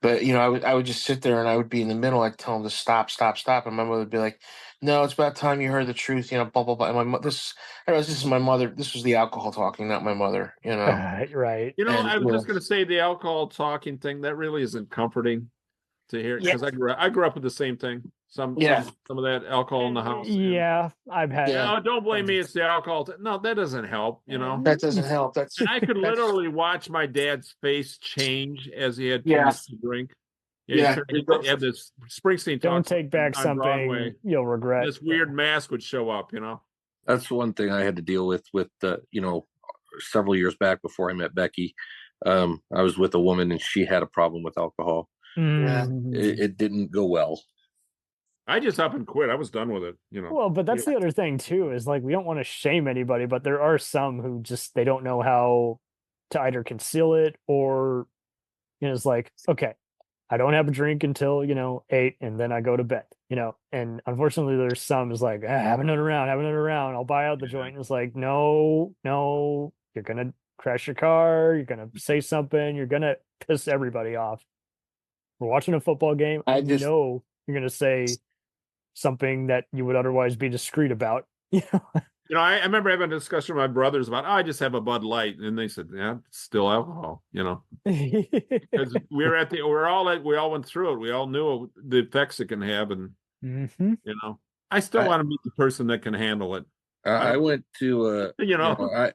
But I would just sit there and I would be in the middle. I'd tell him to stop, stop, stop, and my mother would be like, no, it's about time you heard the truth, blah blah blah. And this is my mother. This was the alcohol talking, not my mother. Right. I was just going to say the alcohol talking thing that really isn't comforting to hear, because I grew up with the same thing. Some of that alcohol in the house. Yeah, I've had. No, don't blame me. It's the alcohol. No, that doesn't help. That doesn't help. And I could literally watch my dad's face change as he had too much to drink. He had this Springsteen. Don't take back something Broadway. You'll regret. This weird mask would show up. That's one thing I had to deal with several years back before I met Becky. I was with a woman and she had a problem with alcohol. It didn't go well. I just up and quit. I was done with it. Well, but that's the other thing too, is like, we don't want to shame anybody, but there are some who just, they don't know how to either conceal it, or it's like, okay, I don't have a drink until 8, and then I go to bed. And unfortunately, there's some is like, have another round. I'll buy out the joint. And it's like, no, you're gonna crash your car. You're gonna say something. You're gonna piss everybody off. We're watching a football game. I know you're gonna say something that you would otherwise be discreet about. I remember having a discussion with my brothers about, I just have a Bud Light, and they said, yeah, it's still alcohol. Because we all went through it. We all knew the effects it can have, and I still want to meet the person that can handle it. I went to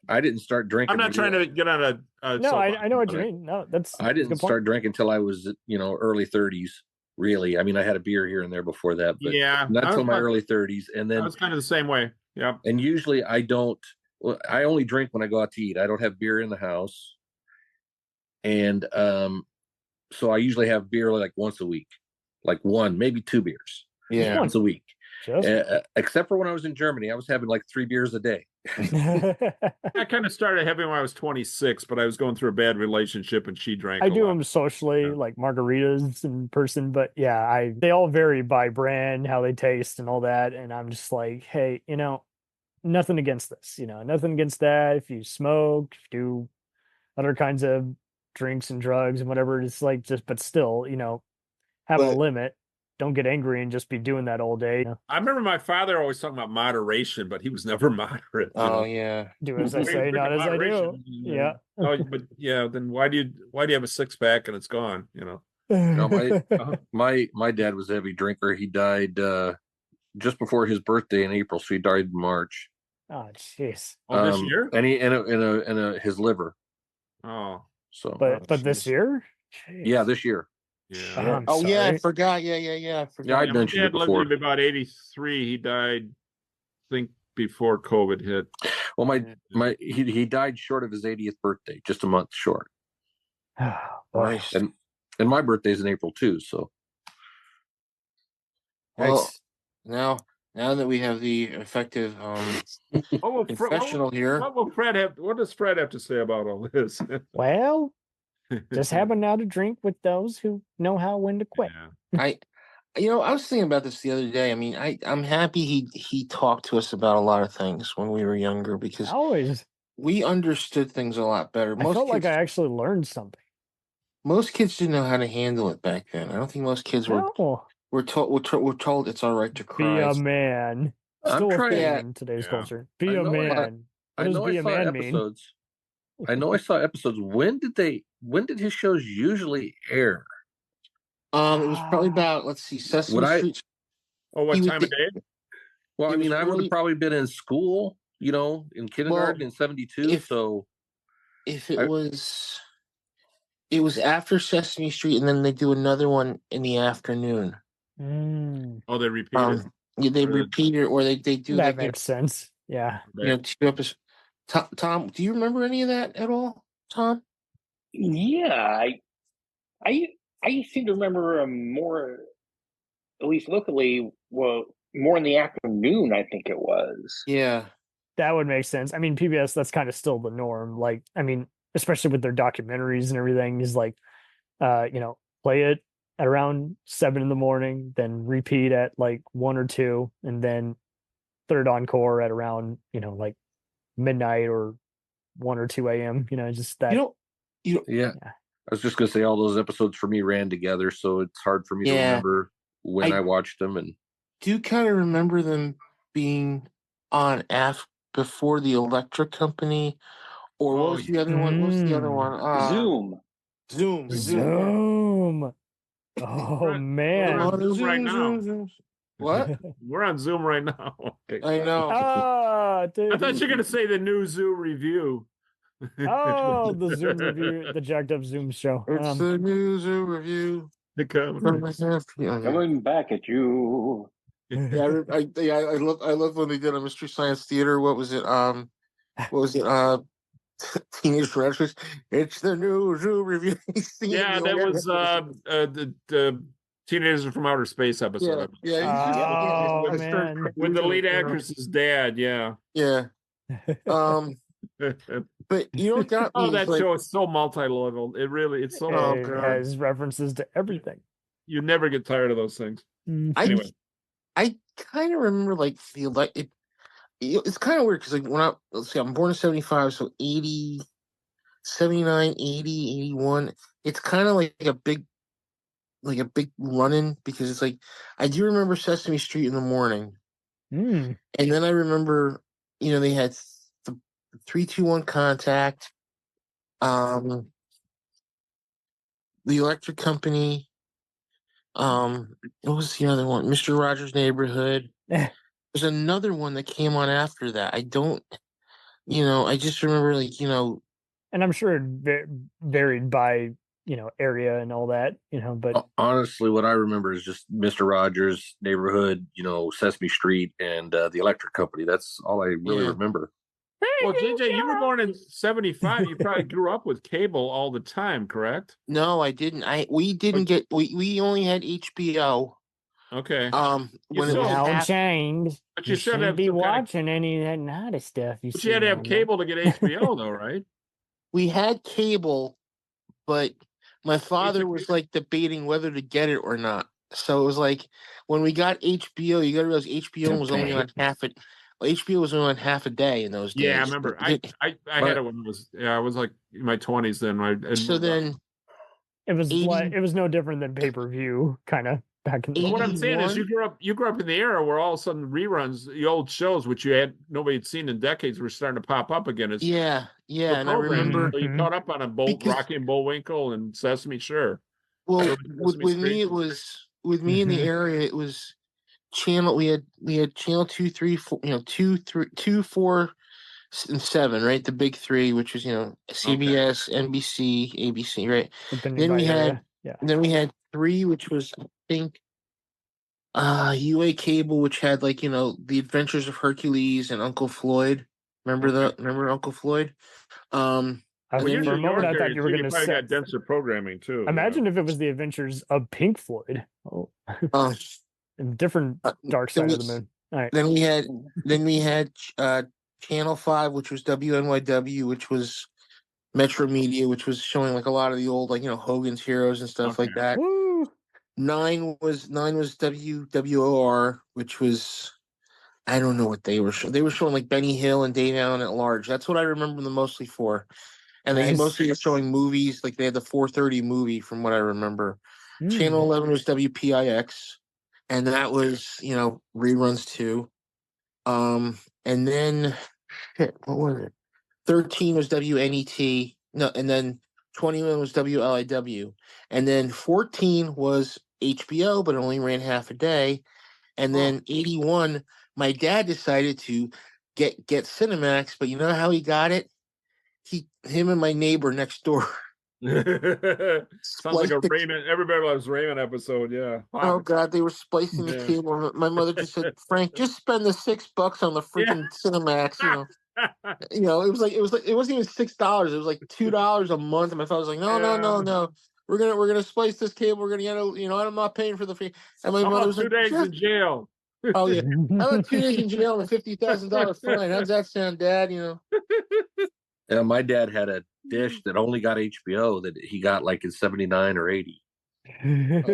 I didn't start drinking. I'm not trying to get on a no, I know what you mean. No, I didn't start drinking until I was early 30s. Really, I mean, I had a beer here and there before that, but not until my early 30s. And then I was kind of the same way. Yeah. And usually I only drink when I go out to eat. I don't have beer in the house. And so I usually have beer like once a week, like one, maybe 2 beers. Yeah. Once a week. Except for when I was in Germany, I was having like 3 beers a day. I kind of started having when I was 26, but I was going through a bad relationship and she drank. I do them socially, like margaritas in person, but they all vary by brand, how they taste and all that. And I'm just like, hey, nothing against this, nothing against that. If you smoke, if you do other kinds of drinks and drugs and whatever, it's like, but still, have a limit. don't get angry and just be doing that all day. I remember my father always talking about moderation, but he was never moderate. Oh yeah. Do as I say, not as I do. Yeah. Oh, but yeah, then why do you have a six pack and it's gone? My dad was a heavy drinker. He died just before his birthday in April, so he died in March. Oh jeez. Oh, this year? And he in his liver. Oh. So but this year? Jeez. Yeah, this year. Yeah. Oh yeah, I forgot. Yeah, I forgot. Yeah, I mentioned it before. Lived to be about 83. He died, I think, before COVID hit. Well, he died short of his 80th birthday, just a month short. Nice. And my birthday's in April too, so. Well, now that we have the effective confessional here. What does Fred have to say about all this? Well, just having now to drink with those who know when to quit. Yeah. I was thinking about this the other day. I mean, I'm happy he talked to us about a lot of things when we were younger because we understood things a lot better. I felt like I actually learned something. Most kids didn't know how to handle it back then. I don't think most kids were told it's all right to cry. Be a man. Still a thing in today's culture. Be a man. I know I saw episodes. I know I saw episodes. When did his shows usually air? It was probably about, let's see, Sesame Street. Oh, what time of day? Well, I mean, I would have probably been in school, in kindergarten in 72. So if it was after Sesame Street, and then they do another one in the afternoon. Oh, they repeat it. Yeah, they repeat it, or they do that. Makes sense. Yeah. 2 episodes. Tom, do you remember any of that at all, Tom? Yeah, I seem to remember more, at least locally, more in the afternoon, I think it was. Yeah. That would make sense. I mean, PBS, that's kind of still the norm. Like, I mean, especially with their documentaries and everything, is like, play it at around 7 in, then repeat at like 1 or 2, and then third encore at around, like midnight or 1 or 2 a.m. Just that. Yeah. I was just gonna say all those episodes for me ran together, so it's hard for me to remember when I watched them. And do you kind of remember them being on before the Electric Company, or what was the other one? What was the other one? Zoom. Oh man! We're on Zoom right now. What? We're on Zoom right now. I know. Dude. I thought you were gonna say the new Zoo review. Oh, the Zoom review, the jacked up Zoom show. It's the new Zoom review. Coming back at you. Yeah, I love when they did a Mystery Science Theater. What was it? Teenage Wretches. It's the new Zoo review. Yeah, that was the Teenagers from Outer Space episode. Yeah. Man. With the lead actress's dad. Yeah. Yeah. But you know, got me. That show is so multi-level. It's so it has references to everything. You never get tired of those things. Anyway, I kind of remember like it's kind of weird because like I'm born in 75, so 80, 79, 80, 81. It's kind of like a big run-in because it's like I do remember Sesame Street in the morning, and then I remember they had the 3-2-1 Contact, the Electric Company. What was the other one? Mr. Rogers' Neighborhood. There's another one that came on after that. I don't, I just remember and I'm sure it varied by, area and all that, but honestly, what I remember is just Mr. Rogers' Neighborhood, Sesame Street, and the Electric Company. That's all I really remember. Well, JJ, you were born in 75. You probably grew up with cable all the time, correct? No, I didn't. We didn't get. We only had HBO. Okay. When it was now changed. But you shouldn't be watching any of that naughty stuff. But you had to have cable to get HBO, though, right? We had cable, but my father was like debating whether to get it or not. So it was like when we got HBO, you got to realize HBO was only on half it. HBO was only on half a day in those days. Yeah, I remember. I had it when I was like in my 20s then. So then it was it was no different than pay-per-view kind of. back in. What I'm saying is, 81? you grew up in the era where all of a sudden reruns, the old shows which nobody had seen in decades, were starting to pop up again. It's Yeah, for and I programming. remember So you caught up on a because Rocky and Bullwinkle and Sesame, sure. well, Sesame with me Street. it was with me in the area it was channel. We had channel 2, 3, 4, 2, 3, 2, 4, and 7, right? The big three, which was CBS, NBC, ABC, right? Depending Then by we area. had Yeah. then we had 3, which was I think UA Cable, which had like the Adventures of Hercules and Uncle Floyd. Remember Uncle Floyd? I And then for a we moment I thought you were you going to probably say. got denser programming too. Imagine if it was the Adventures of Pink Floyd. Oh, different Dark then Side we, of the Moon. All right. then we had Channel 5, which was WNYW, which was Metro Media, which was showing like a lot of the old Hogan's Heroes and stuff like that. Woo! 9 was WWOR, which was I don't know what they were showing. They were showing like Benny Hill and Dave Allen at Large. That's what I remember them mostly for. And they Nice. mostly were showing movies, like they had the 4:30 movie from what I remember. Channel 11 was WPIX, and that was reruns too. And then what was it? 13 was WNET. No, and then 21 was WLIW. And then 14 was HBO, but it only ran half a day. And then 81, my dad decided to get Cinemax, but you know how he got it? Him and my neighbor next door. Sounds like a Raymond. Everybody loves Raymond episode. Yeah. Oh God, they were splicing the cable. My mother just said, "Frank, just spend the $6 on the freaking Cinemax." It wasn't even $6. It was like $2 a month. And my father was like, "No. We're gonna splice this cable. We're gonna I'm not paying for the fee." And my mother was 2 like, days in jail. "Oh yeah, how about 2 days in jail and a $50,000 fine? How's that sound, Dad?" Yeah, my dad had a dish that only got HBO that he got like in 79 or 80.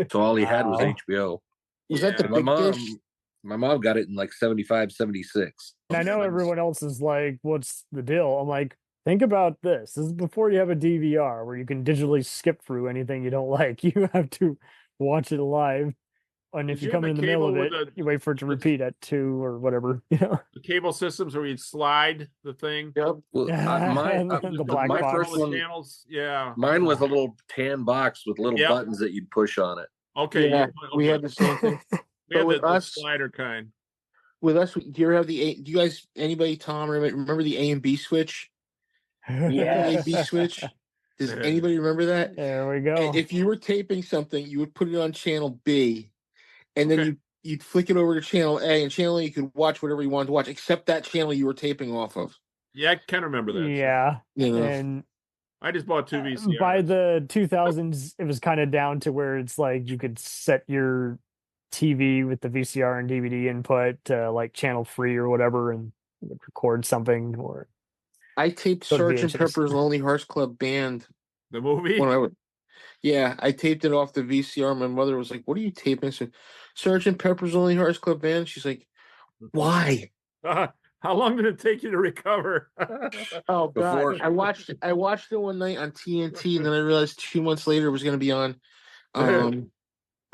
So all he had was HBO. Was that the my big mom? dish? My mom got it in like 75, 76. And I know everyone else is like, what's the deal? I'm like, think about this. This is before you have a DVR where you can digitally skip through anything you don't like. You have to watch it live. And if you come in the middle of it, you wait for it to repeat at 2 or whatever. The cable systems where you'd slide the thing. Yep. Well, the black my box. first one, channels. Yeah. Mine was a little tan box with little buttons that you'd push on it. Okay. Yeah, we had the same thing. We had with the us, slider kind. With us, do you ever have do you guys, anybody, Tom, remember the A and B switch? Yeah. A B switch. Does anybody remember that? There we go. If you were taping something, you would put it on channel B, and then you'd flick it over to channel A, and channel A you could watch whatever you wanted to watch, except that channel you were taping off of. Yeah, I kind of remember that. Yeah. And I just bought 2 VCRs. by the 2000s, it was kind of down to where it's like you could set your TV with the VCR and DVD input like channel free or whatever, and it would record something. Or I taped Sgt. Pepper's Lonely Hearts Club Band. The movie? I taped it off the VCR. My mother was like, "What are you taping?" I said, "Sgt. Pepper's Lonely Hearts Club Band." She's like, "Why?" How long did it take you to recover? Oh God! I watched it one night on TNT, and then I realized 2 months later it was going to be on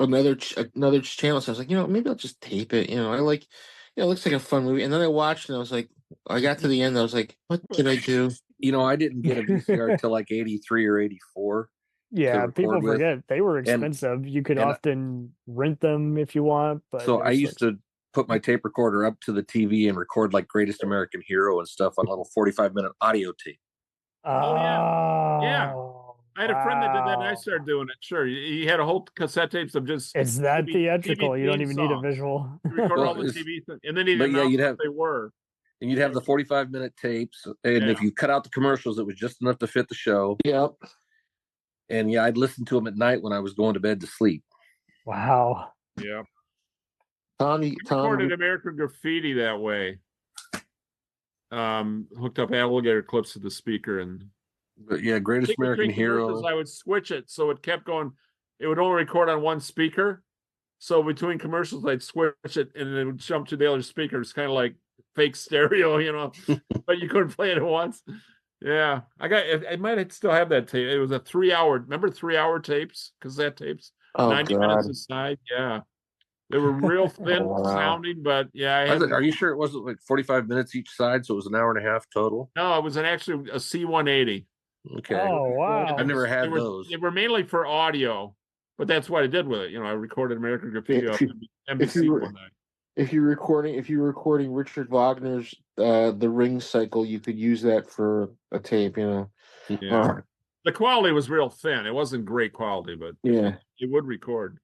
another channel. So I was like, maybe I'll just tape it. It looks like a fun movie. And then I watched, and I was like, I got to the end, I was like, what did I do? I didn't get a VCR until like 83 or 84. Yeah, people forget they were expensive. You could often rent them if you want. But so I used to put my tape recorder up to the TV and record like Greatest American Hero and stuff on a little 45-minute audio tape. Oh yeah. I had a friend that did that, and I started doing it. Sure, he had a whole cassette tapes of just. It's that theatrical. You don't even need a visual. Record all the TV, and then you'd have they were. And you'd have the 45-minute tapes, and if you cut out the commercials, it was just enough to fit the show. Yep. And I'd listen to them at night when I was going to bed to sleep. Wow. Yeah. Tommy recorded American Graffiti that way. Hooked up alligator clips to the speaker and. But yeah, Greatest American Hero. I would switch it so it kept going. It would only record on one speaker. So between commercials, I'd switch it and it would jump to the other speaker. It's kind of like fake stereo, but you couldn't play it at once. Yeah, I might still have that tape. It was a 3-hour. Remember 3-hour tapes, cassette tapes? Oh 90 minutes God. aside. Yeah. They were real thin sounding, but yeah, are you sure it wasn't like 45 minutes each side, so it was an hour and a half total? No, it was actually a C-180. Okay. Oh wow! I never had those. They were mainly for audio, but that's what I did with it. You know, I recorded American Graffiti off NBC one night. If you're recording Richard Wagner's The Ring Cycle, you could use that for a tape. Yeah. The quality was real thin. It wasn't great quality, but yeah, it would record.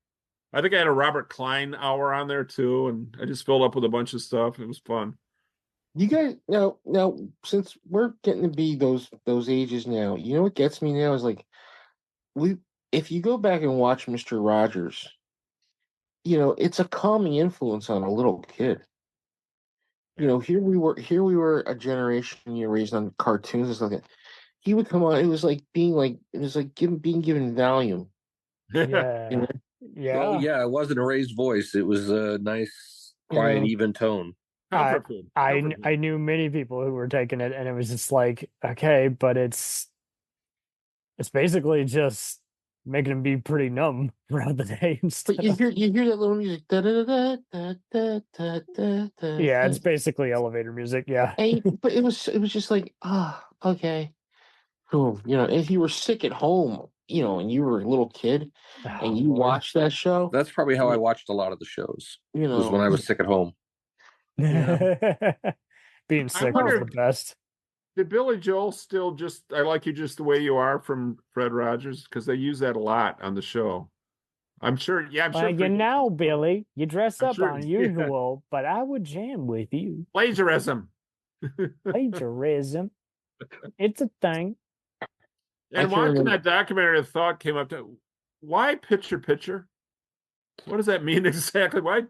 I think I had a Robert Klein hour on there too, and I just filled up with a bunch of stuff. It was fun. You guys now since we're getting to be those ages now, you know what gets me now is like if you go back and watch Mr. Rogers, it's a calming influence on a little kid. Here we were a generation raised on cartoons and stuff like that. He would come on, it was like being given Valium. Yeah. Yeah. Oh yeah, it wasn't a raised voice. It was a nice, quiet, even tone. I knew many people who were taking it, and it was just like, okay, but it's basically just making them be pretty numb throughout the day and stuff. But you hear that little music. Da, da, da, da, da, da, da, da, yeah, it's basically elevator music. Yeah. But it was just like, okay, cool. If you were sick at home, and you were a little kid and you watched that show. That's probably how I watched a lot of the shows. Was when I was sick at home. Yeah. Being sick was the best. Did Billy Joel still I like you just the way you are from Fred Rogers? Because they use that a lot on the show. I'm sure. Yeah, I'm sure. Now, Billy, you dress up unusual, but I would jam with you. Plagiarism. Plagiarism. It's a thing. And watching that documentary, a thought came up to why picture? What does that mean exactly? Why?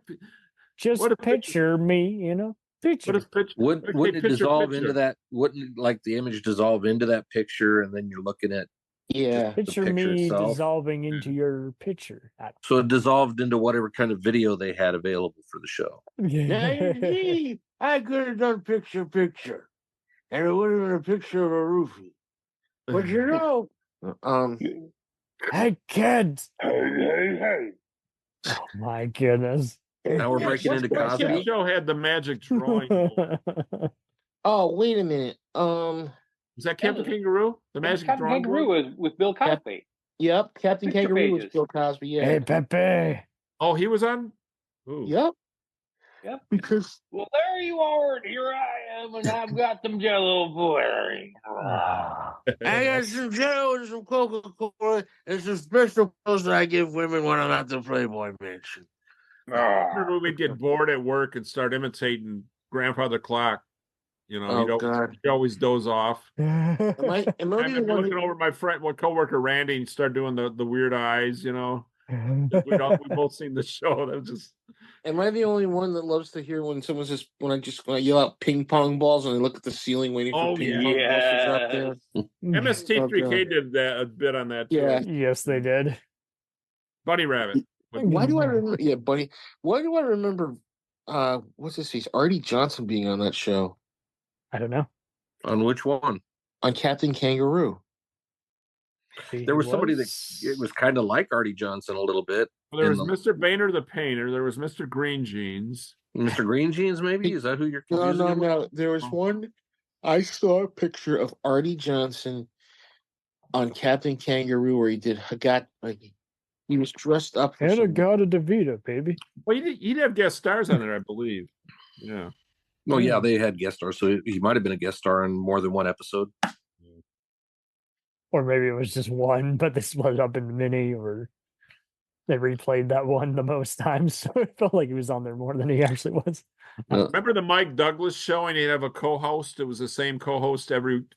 Just picture me, picture. What is picture? Wouldn't it dissolve into that? Wouldn't like the image dissolve into that picture, and then you're looking at picture me itself dissolving into your picture. So it dissolved into whatever kind of video they had available for the show. Yeah. I could have done picture, and it would have been a picture of a roofie. But hey kids. Hey. Oh my goodness. Now we're breaking into Cosby. The show had the magic drawing. Oh, wait a minute. Is that Captain Kangaroo? The magic Captain drawing Kangaroo was with Bill Cosby. Yep, Captain Kangaroo was Bill Cosby. Yeah. Hey Pepe. Oh, he was on. Ooh. Yep. Because there you are, and here I am, and I've got some Jello boy. I got some Jello and some Coca-Cola and some special pills that I give women when I'm at the Playboy Mansion. I remember we'd get bored at work and start imitating Grandfather Clock. You'd always doze off. Am I looking over my coworker Randy and start doing the weird eyes. We both seen the show. That was just. Am I the only one that loves to hear when I yell out ping pong balls and I look at the ceiling waiting for ping pong balls to drop down? MST3K did a bit on that too. Yeah. Yes, they did. Bunny Rabbit. Why do I remember? Yeah, Bunny. Why do I remember? What's his face? Artie Johnson being on that show. I don't know. On which one? On Captain Kangaroo. There was somebody that it was kind of like Artie Johnson a little bit. Well, there was Mr. Boehner the painter. There was Mr. Green Jeans. Mr. Green Jeans, maybe? Is that who you're confusing? No. There was one. I saw a picture of Artie Johnson on Captain Kangaroo where he was dressed up. And a God of DeVito, baby. Well, he'd have guest stars on there, I believe. Yeah. Well, yeah, they had guest stars, so he might have been a guest star in more than one episode. Or maybe it was just one, but they split it up in mini, or they replayed that one the most times, so it felt like he was on there more than he actually was. Remember the Mike Douglas show, and he'd have a co-host? It was the same co-host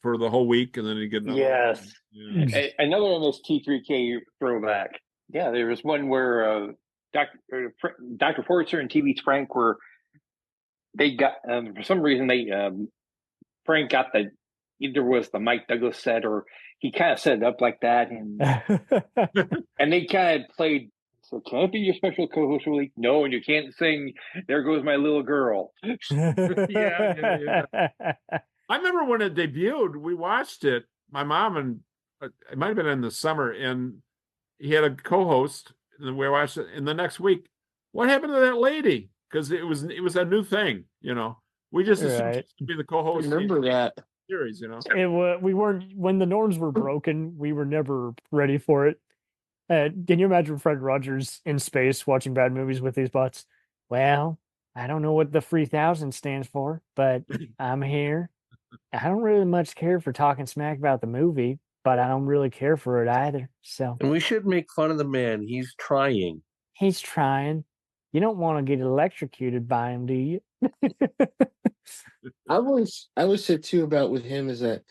for the whole week, and then he'd get another. Yes. Yeah. Another MST3K throwback. Yeah, there was one where Dr. Fortzer and TV's Frank they got for some reason Frank got either was the Mike Douglas set or he kind of set it up like that, and and they kind of played. So can't be your special co-host week. No, and you can't sing "There Goes My Little Girl." yeah. I remember when it debuted. We watched it. My mom and it might have been in the summer, and he had a co-host. and we watched it. And the next week, what happened to that lady? Because it was a new thing, We just assumed Right. to be the co-host. Remember that series, We weren't, when the norms were broken, we were never ready for it. Can you imagine Fred Rogers in space watching bad movies with these bots? Well, I don't know what the 3000 stands for, but I'm here. I don't really much care for talking smack about the movie, but I don't really care for it either. So, and we should make fun of the man. He's trying. He's trying. You don't want to get electrocuted by him, do you? I always said too about with him is that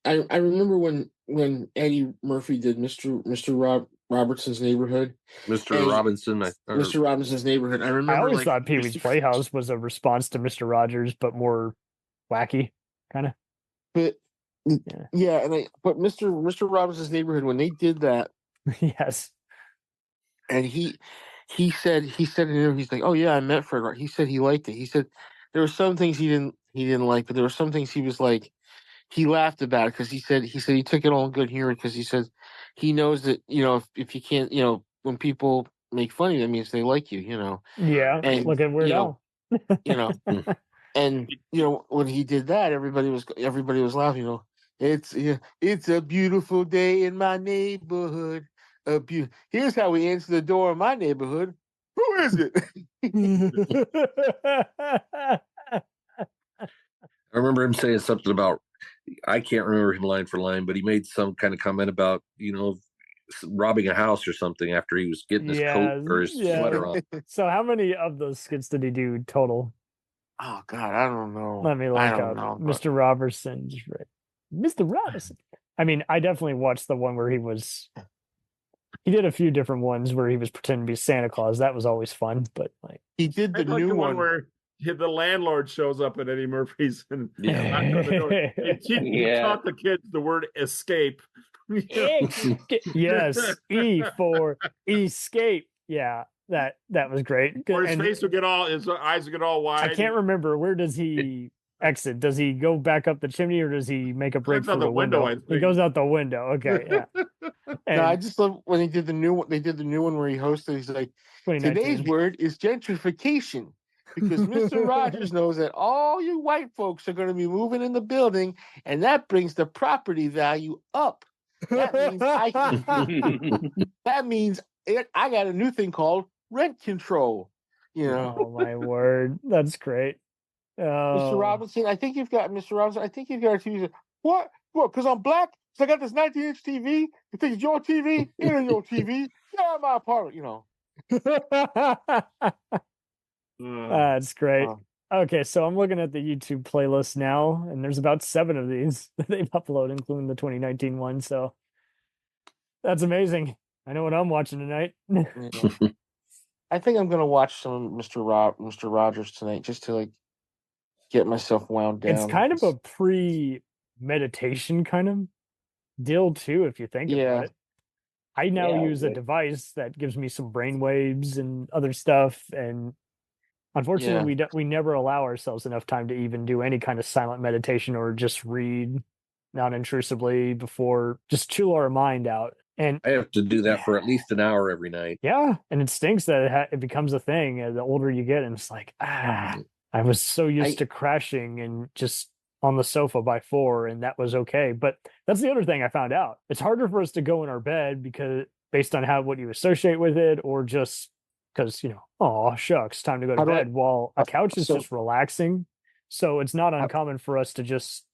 I remember when Eddie Murphy did Mr. Robertson's Neighborhood. Mr. Robinson. Mr. Robinson's Neighborhood. I remember I always thought Pee Wee's Playhouse was a response to Mr. Rogers, but more wacky, kind of. But yeah, but Mr. Robinson's Neighborhood, when they did that, yes, and he said in an interview, he's like, oh yeah, I met Fred. He said he liked it. He said there were some things he didn't like, but there were some things he was like, he laughed about it because he said he took it all in good humor because he said he knows that if you can't, when people make fun of you, that means they like you, Yeah, and look at Weird Al. And when he did that, everybody was laughing. It's a beautiful day in my neighborhood. Here's how we answer the door in my neighborhood. Who is it? I remember him saying something about, I can't remember him line for line, but he made some kind of comment about, robbing a house or something after he was getting his coat or his sweater on. So how many of those skits did he do total? Oh God, I don't know. Let me look up. Mr. Robertson. Mr. Robertson. I mean, I definitely watched the one where he did a few different ones where he was pretending to be Santa Claus. That was always fun, but he did the new one where the landlord shows up at Eddie Murphy's and he taught the kids the word escape. Yes, E for escape. Yeah, that was great. Or his face would his eyes would get all wide. I can't remember, where does he exit? Does he go back up the chimney or does he make a break through the window? He goes out the window. Okay, yeah. No, I just love when they did the new one. They did the new one where he hosted. He's like, today's word is gentrification. Because Mr. Rogers knows that all you white folks are going to be moving in the building, and that brings the property value up. That means I got a new thing called rent control. Oh my word, that's great. Mr. Robinson, I think you've got a TV. What? Because I'm black, so I got this 19-inch TV. You think it's your TV? It ain't your TV. Get out of my apartment. That's great. Okay, so I'm looking at the YouTube playlist now, and there's about 7 of these that they've uploaded, including the 2019 one. So that's amazing. I know what I'm watching tonight. I think I'm gonna watch some Mr. Rogers tonight just to get myself wound down. It's kind of a pre-meditation kind of deal too, if you think about it. I now use a device that gives me some brain waves and other stuff, and unfortunately, we never allow ourselves enough time to even do any kind of silent meditation or just read non-intrusively before, just chill our mind out. And I have to do that for at least an hour every night. Yeah, and it stinks that it becomes a thing the older you get, and it's like, I was so used to crashing and just on the sofa by 4, and that was okay. But that's the other thing I found out. It's harder for us to go in our bed because based on what you associate with it, or just because, oh, shucks, time to go to bed. While a couch is just relaxing. So it's not uncommon for us to just...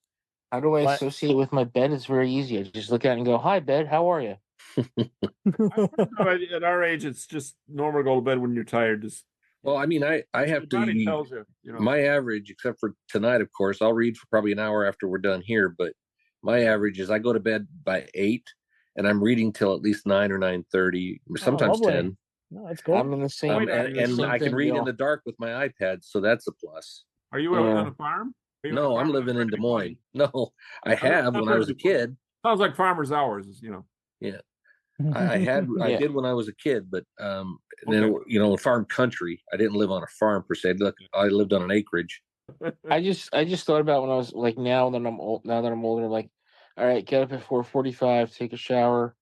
How do I associate with my bed? It's very easy. I just look at it and go, hi, bed, how are you? At our age, it's just normal to go to bed when you're tired. Well, I mean, I have to... body tells you, My average, except for tonight, of course, I'll read for probably an hour after we're done here, but my average is I go to bed by 8, and I'm reading till at least 9 or 9:30, sometimes 10. No, that's cool. I'm in the same. And I can read in the dark with my iPad, so that's a plus. Are you on a farm? No, I'm living in Des Moines. No, I have when I was a kid. Sounds like farmer's hours, Yeah. I did when I was a kid, but then farm country. I didn't live on a farm per se. I lived on an acreage. I just thought about when I was now that I'm older, like, all right, get up at 4:45, take a shower,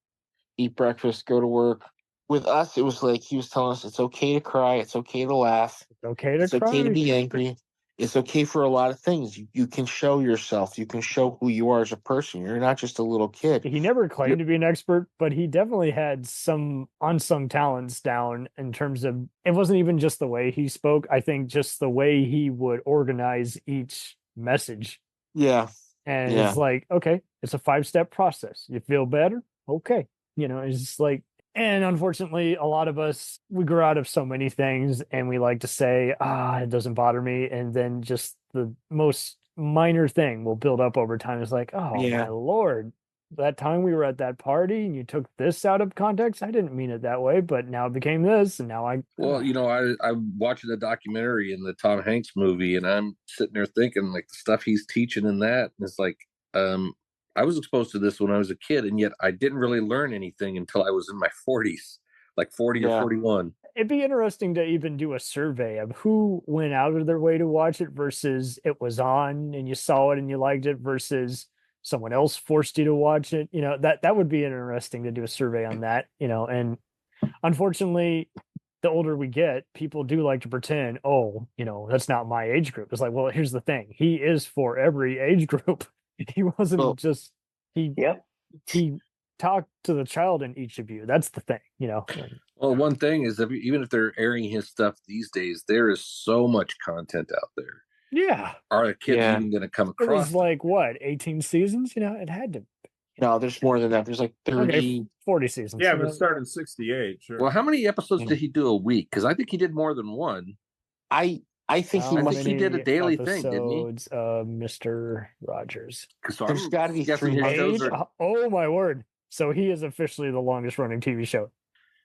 eat breakfast, go to work, with us, it was like he was telling us it's okay to cry, it's okay to laugh, It's okay to it's okay to cry. be angry. It's okay for a lot of things. You can show yourself. You can show who you are as a person. You're not just a little kid. He never claimed to be an expert, but he definitely had some unsung talents down in terms of it wasn't even just the way he spoke. I think just the way he would organize each message. Yeah. And Yeah. it's like, okay, it's a 5-step process. You feel better? Okay. It's just like, and unfortunately, a lot of us, we grow out of so many things and we like to say, it doesn't bother me. And then just the most minor thing will build up over time. It's like, oh Yeah. my Lord, that time we were at that party and you took this out of context. I didn't mean it that way, but now it became this. And now Well, I'm watching the documentary in the Tom Hanks movie, and I'm sitting there thinking like the stuff he's teaching in that. And it's like, I was exposed to this when I was a kid, and yet I didn't really learn anything until I was in my 40s, like 40 or 41. It'd be interesting to even do a survey of who went out of their way to watch it versus it was on and you saw it and you liked it versus someone else forced you to watch it. That would be interesting to do a survey on that, and unfortunately, the older we get, people do like to pretend, that's not my age group. It's like, well, here's the thing. He is for every age group. He wasn't just he talked to the child in each of you. That's the thing, Well, one thing is even if they're airing his stuff these days, there is so much content out there. Yeah. Are the kids even going to come It was across? like what, 18 seasons? It had to. No, there's more than that. There's like 30, 40 seasons. Yeah, but it started in 68. Sure. Well, how many episodes did he do a week? Because I think he did more than one. I think he did a daily thing, didn't he? Episodes of Mr. Rogers. There's got to be guessing 3 his shows are- Oh my word! So he is officially the longest running TV show.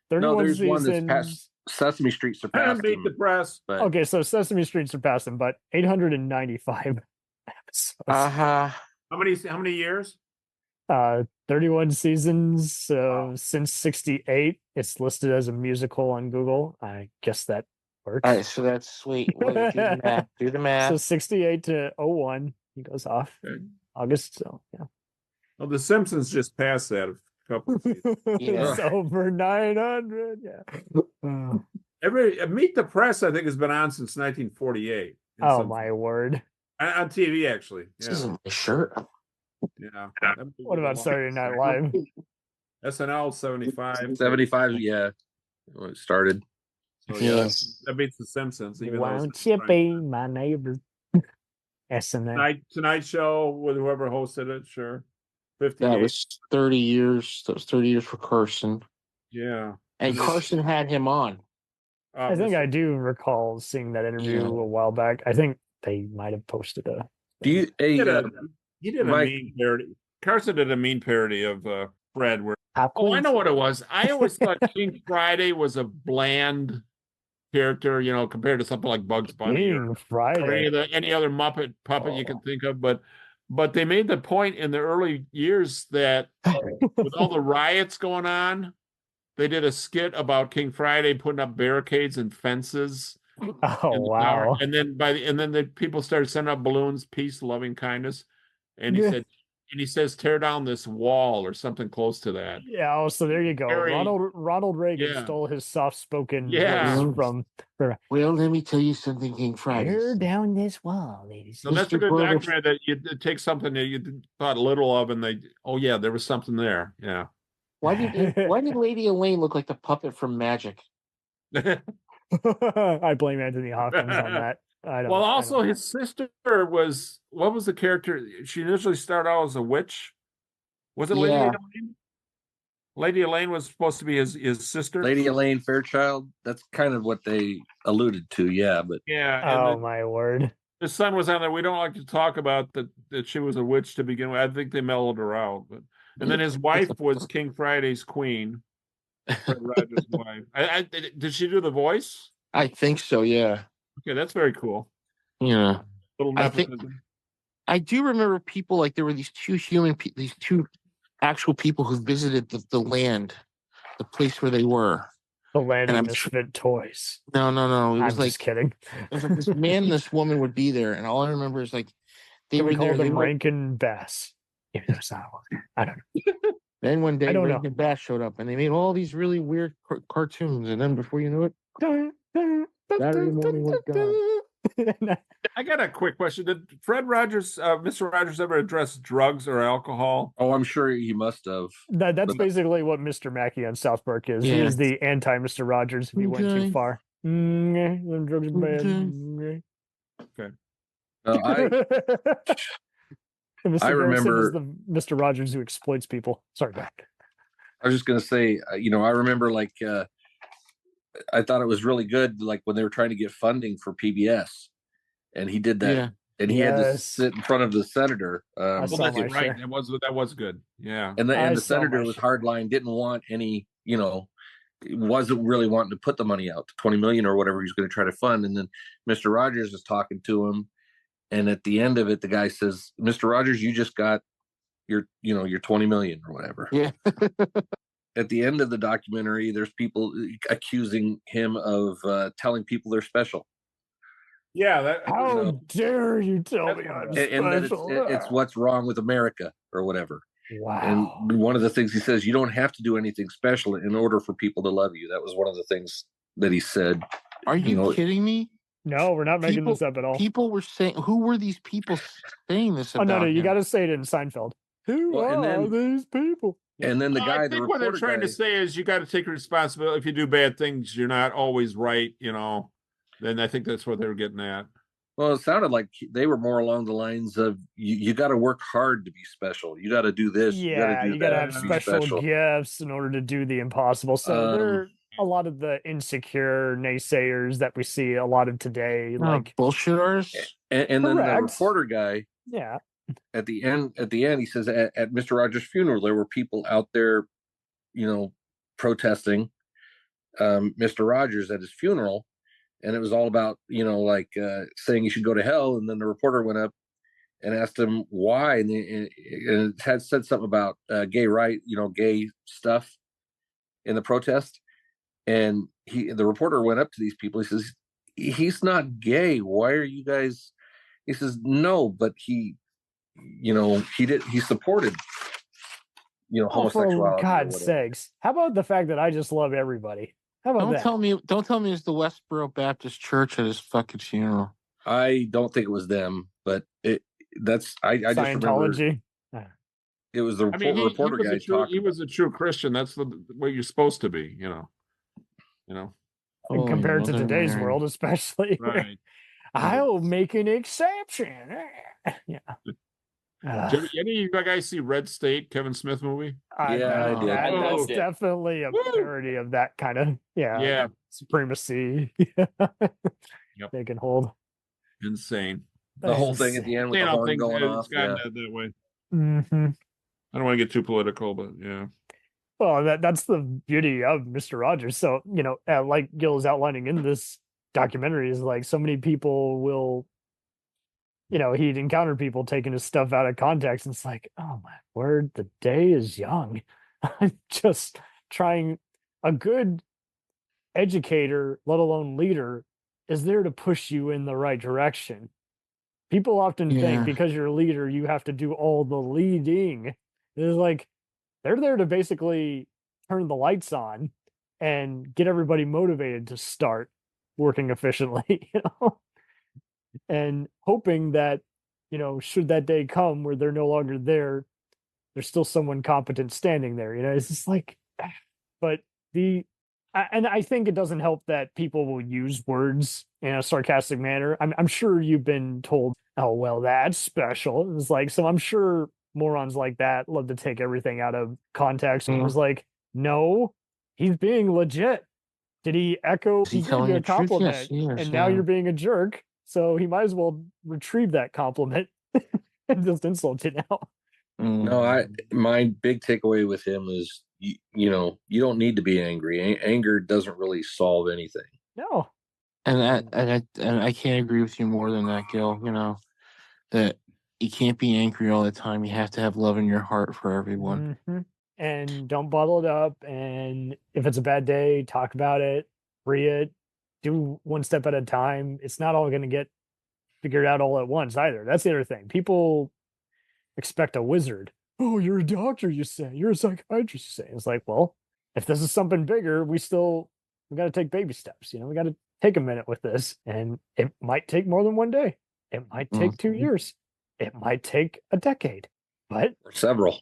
31 No, there's seasons. one that's past Sesame Street surpassed Beat him. the press. But Okay, so Sesame Street surpassed him, but 895 episodes. Uh-huh. How many years? 31 seasons since 68. It's listed as a musical on Google. I guess that works. All right, so that's sweet. Well, do the math. Do the math. So 68 to 01, he goes off August. So yeah, Well, The Simpsons just passed that a couple of seasons. it's over 900. Yeah. Meet the Press, I think, has been on since 1948. Oh my word! On TV, actually. This isn't my shirt. Yeah. What about Saturday Night Live? SNL 75. 75, yeah. When it started. So, yeah, that beats The Simpsons. Even Won't you be my neighbor? SNL. Tonight Show with whoever hosted it, sure. 58. That was 30 years. That was 30 years for Carson. Yeah. And Carson had him on. I think I do recall seeing that interview a while back. I think they might have posted a. Do you? He did a mean parody. Carson did a mean parody of Fred. Where I know what it was. I always thought King Friday was a bland character, compared to something like Bugs Bunny King Friday, or any other Muppet puppet you can think of. But they made the point in the early years that with all the riots going on, they did a skit about King Friday putting up barricades and fences. Oh wow! And then the people started sending up balloons, peace, loving kindness, and he says, tear down this wall or something close to that. Yeah. Oh, so there you go. Ronald Reagan stole his soft-spoken voice from. Well, let me tell you something, King Friday. Tear down this wall, ladies. So that's a good document that you take something that you thought little of, and there was something there. Yeah. Why did Lady Elaine look like the puppet from Magic? I blame Anthony Hopkins on that. His sister was, what was the character? She initially started out as a witch. Was it Lady Elaine? Lady Elaine was supposed to be his sister. Lady Elaine Fairchild. That's kind of what they alluded to. Yeah, but oh my word! His son was on there. We don't like to talk about that she was a witch to begin with. I think they mellowed her out, and then his wife was King Friday's queen. Fred Rogers' wife. Did she do the voice? I think so. Yeah. Okay, that's very cool. Yeah. Little nepotism. I do remember people like there were these two actual people who visited the land, the place where they were. The land of misfit toys. No. It was just kidding. It was like this man and this woman would be there, and all I remember is like they were there. They Rankin Bass. Maybe there's not one. I don't know. Then one day, I don't know. Rankin Bass showed up, and they made all these really weird cartoons. And then before you knew it, Saturday morning was gone. I got a quick question. Did Fred Rogers, Mr. Rogers, ever address drugs or alcohol? Oh, I'm sure he must have. That's basically what Mr. Mackey on South Park is. He Yeah. is the anti Mr. Rogers if he went too far. Them drugs are bad. Okay. Mr. I Garrison remember- is the Mr. Rogers who exploits people. Sorry, Mac. I was just going to say, I remember I thought it was really good, like when they were trying to get funding for PBS, and he did that, Yeah. and he had to sit in front of the senator. Well, that's right. That was good. Yeah. And the senator was hardline, didn't want any, wasn't really wanting to put the money out, 20 million or whatever he's going to try to fund. And then Mr. Rogers is talking to him, and at the end of it, the guy says, "Mr. Rogers, you just got your 20 million or whatever." Yeah. At the end of the documentary, there's people accusing him of telling people they're special. Yeah. How dare you tell me I'm And that special? it's what's wrong with America or whatever. Wow. And one of the things he says, you don't have to do anything special in order for people to love you. That was one of the things that he said. Are you kidding me? No, we're not making this up at all. People were saying, who were these people saying this about? No, you him? got to say it in Seinfeld. Who are these people? And then the guy, I think what they're trying to say is you got to take responsibility. If you do bad things, you're not always right. Then I think that's what they were getting at. Well, it sounded like they were more along the lines of you got to work hard to be special. You got to do this. Yeah, you got to have special gifts in order to do the impossible. So there are a lot of the insecure naysayers that we see a lot of today, like bullshitters. And then the reporter guy. Yeah. At the end, he says at Mr. Rogers' funeral, there were people out there, protesting Mr. Rogers at his funeral. And it was all about, saying he should go to hell. And then the reporter went up and asked him why. And it had said something about gay stuff in the protest. And the reporter went up to these people. He says, he's not gay. Why are you guys? He says, no, but he supported, homosexuality. For God's sakes. How about the fact that I just love everybody? How about that? Don't tell me it's the Westboro Baptist Church at his fucking funeral. I don't think it was them, but I just remember Scientology. It was the reporter guy talking. He was a true Christian. That's the way you're supposed to be, Compared to today's world, especially. Right. I'll make an exception. Yeah. Did any of you guys see Red State, Kevin Smith movie? I did. That's definitely a parody of that kind of supremacy. They can hold. Insane. The whole thing at the end with the horn going off. It's gotten that way. Mm-hmm. I don't want to get too political, but yeah. Well, that's the beauty of Mr. Rogers. So, like Gil is outlining in this documentary, is like so many people will, he'd encounter people taking his stuff out of context, and it's like, oh my word, the day is young. I'm just trying. A good educator, let alone leader, is there to push you in the right direction. People often think because you're a leader, you have to do all the leading. It's like they're there to basically turn the lights on and get everybody motivated to start working efficiently, and hoping that, should that day come where they're no longer there, there's still someone competent standing there. It's just like, but and I think it doesn't help that people will use words in a sarcastic manner. I'm sure you've been told, oh, well, that's special. It's like, so I'm sure morons like that love to take everything out of context. And it was like, no, he's being legit. Did he echo? He gave you a compliment, and now you're being a jerk. So he might as well retrieve that compliment and just insult you now. No, my big takeaway with him is, you don't need to be angry. Anger doesn't really solve anything. No. And I can't agree with you more than that, Gil. That you can't be angry all the time. You have to have love in your heart for everyone. Mm-hmm. And don't bottle it up. And if it's a bad day, talk about it, free it, do one step at a time. It's not all going to get figured out all at once either. That's the other thing. People expect a wizard. oh, you're a doctor, you say, you're a psychiatrist, you say. It's like, well, if this is something bigger, we got to take baby steps. We got to take a minute with this, and it might take more than one day. It might take 2 years. It might take a decade, but or several.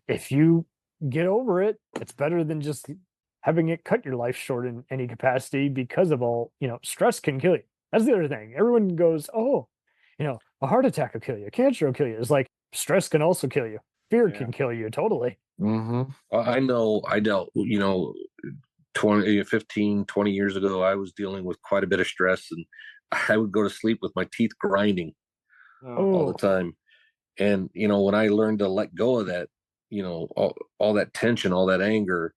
If you get over it, it's better than just having it cut your life short in any capacity because of all, stress can kill you. That's the other thing. Everyone goes, oh, a heart attack will kill you. Cancer will kill you. It's like stress can also kill you. Fear can kill you totally. Mm-hmm. I know I dealt, 15, 20 years ago, I was dealing with quite a bit of stress, and I would go to sleep with my teeth grinding all the time. And, when I learned to let go of that, all that tension, all that anger,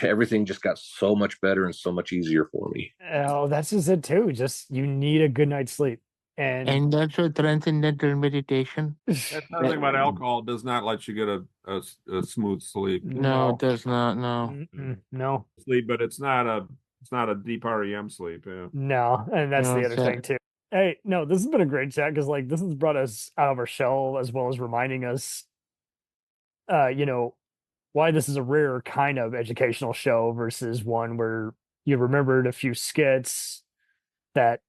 everything just got so much better and so much easier for me. Oh, that's just it too. Just, you need a good night's sleep. And that's what transcendental meditation. That's another thing about alcohol. It does not let you get a smooth sleep. No, it does not. No. No. Sleep, but it's not a deep REM sleep. Yeah. No, and that's the other thing too. Hey, no, this has been a great chat because this has brought us out of our shell as well as reminding us, why this is a rare kind of educational show versus one where you remembered a few skits that,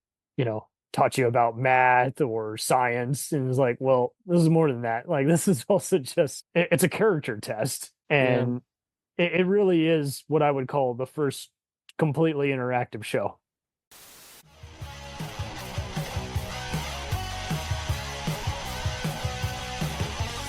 taught you about math or science. And it's like, well, this is more than that. Like, this is also just, it's a character test. And it really is what I would call the first completely interactive show.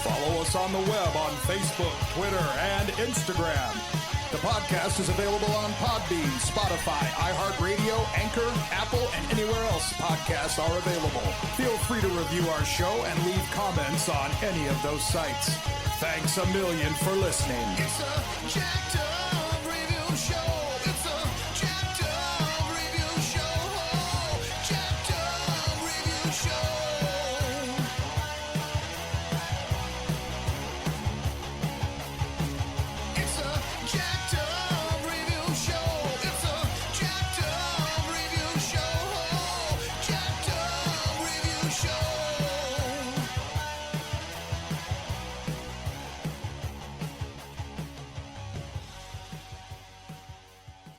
Follow us on the web on Facebook, Twitter, and Instagram. The podcast is available on Podbean, Spotify, iHeartRadio, Anchor, Apple, and anywhere else podcasts are available. Feel free to review our show and leave comments on any of those sites. Thanks a million for listening. It's a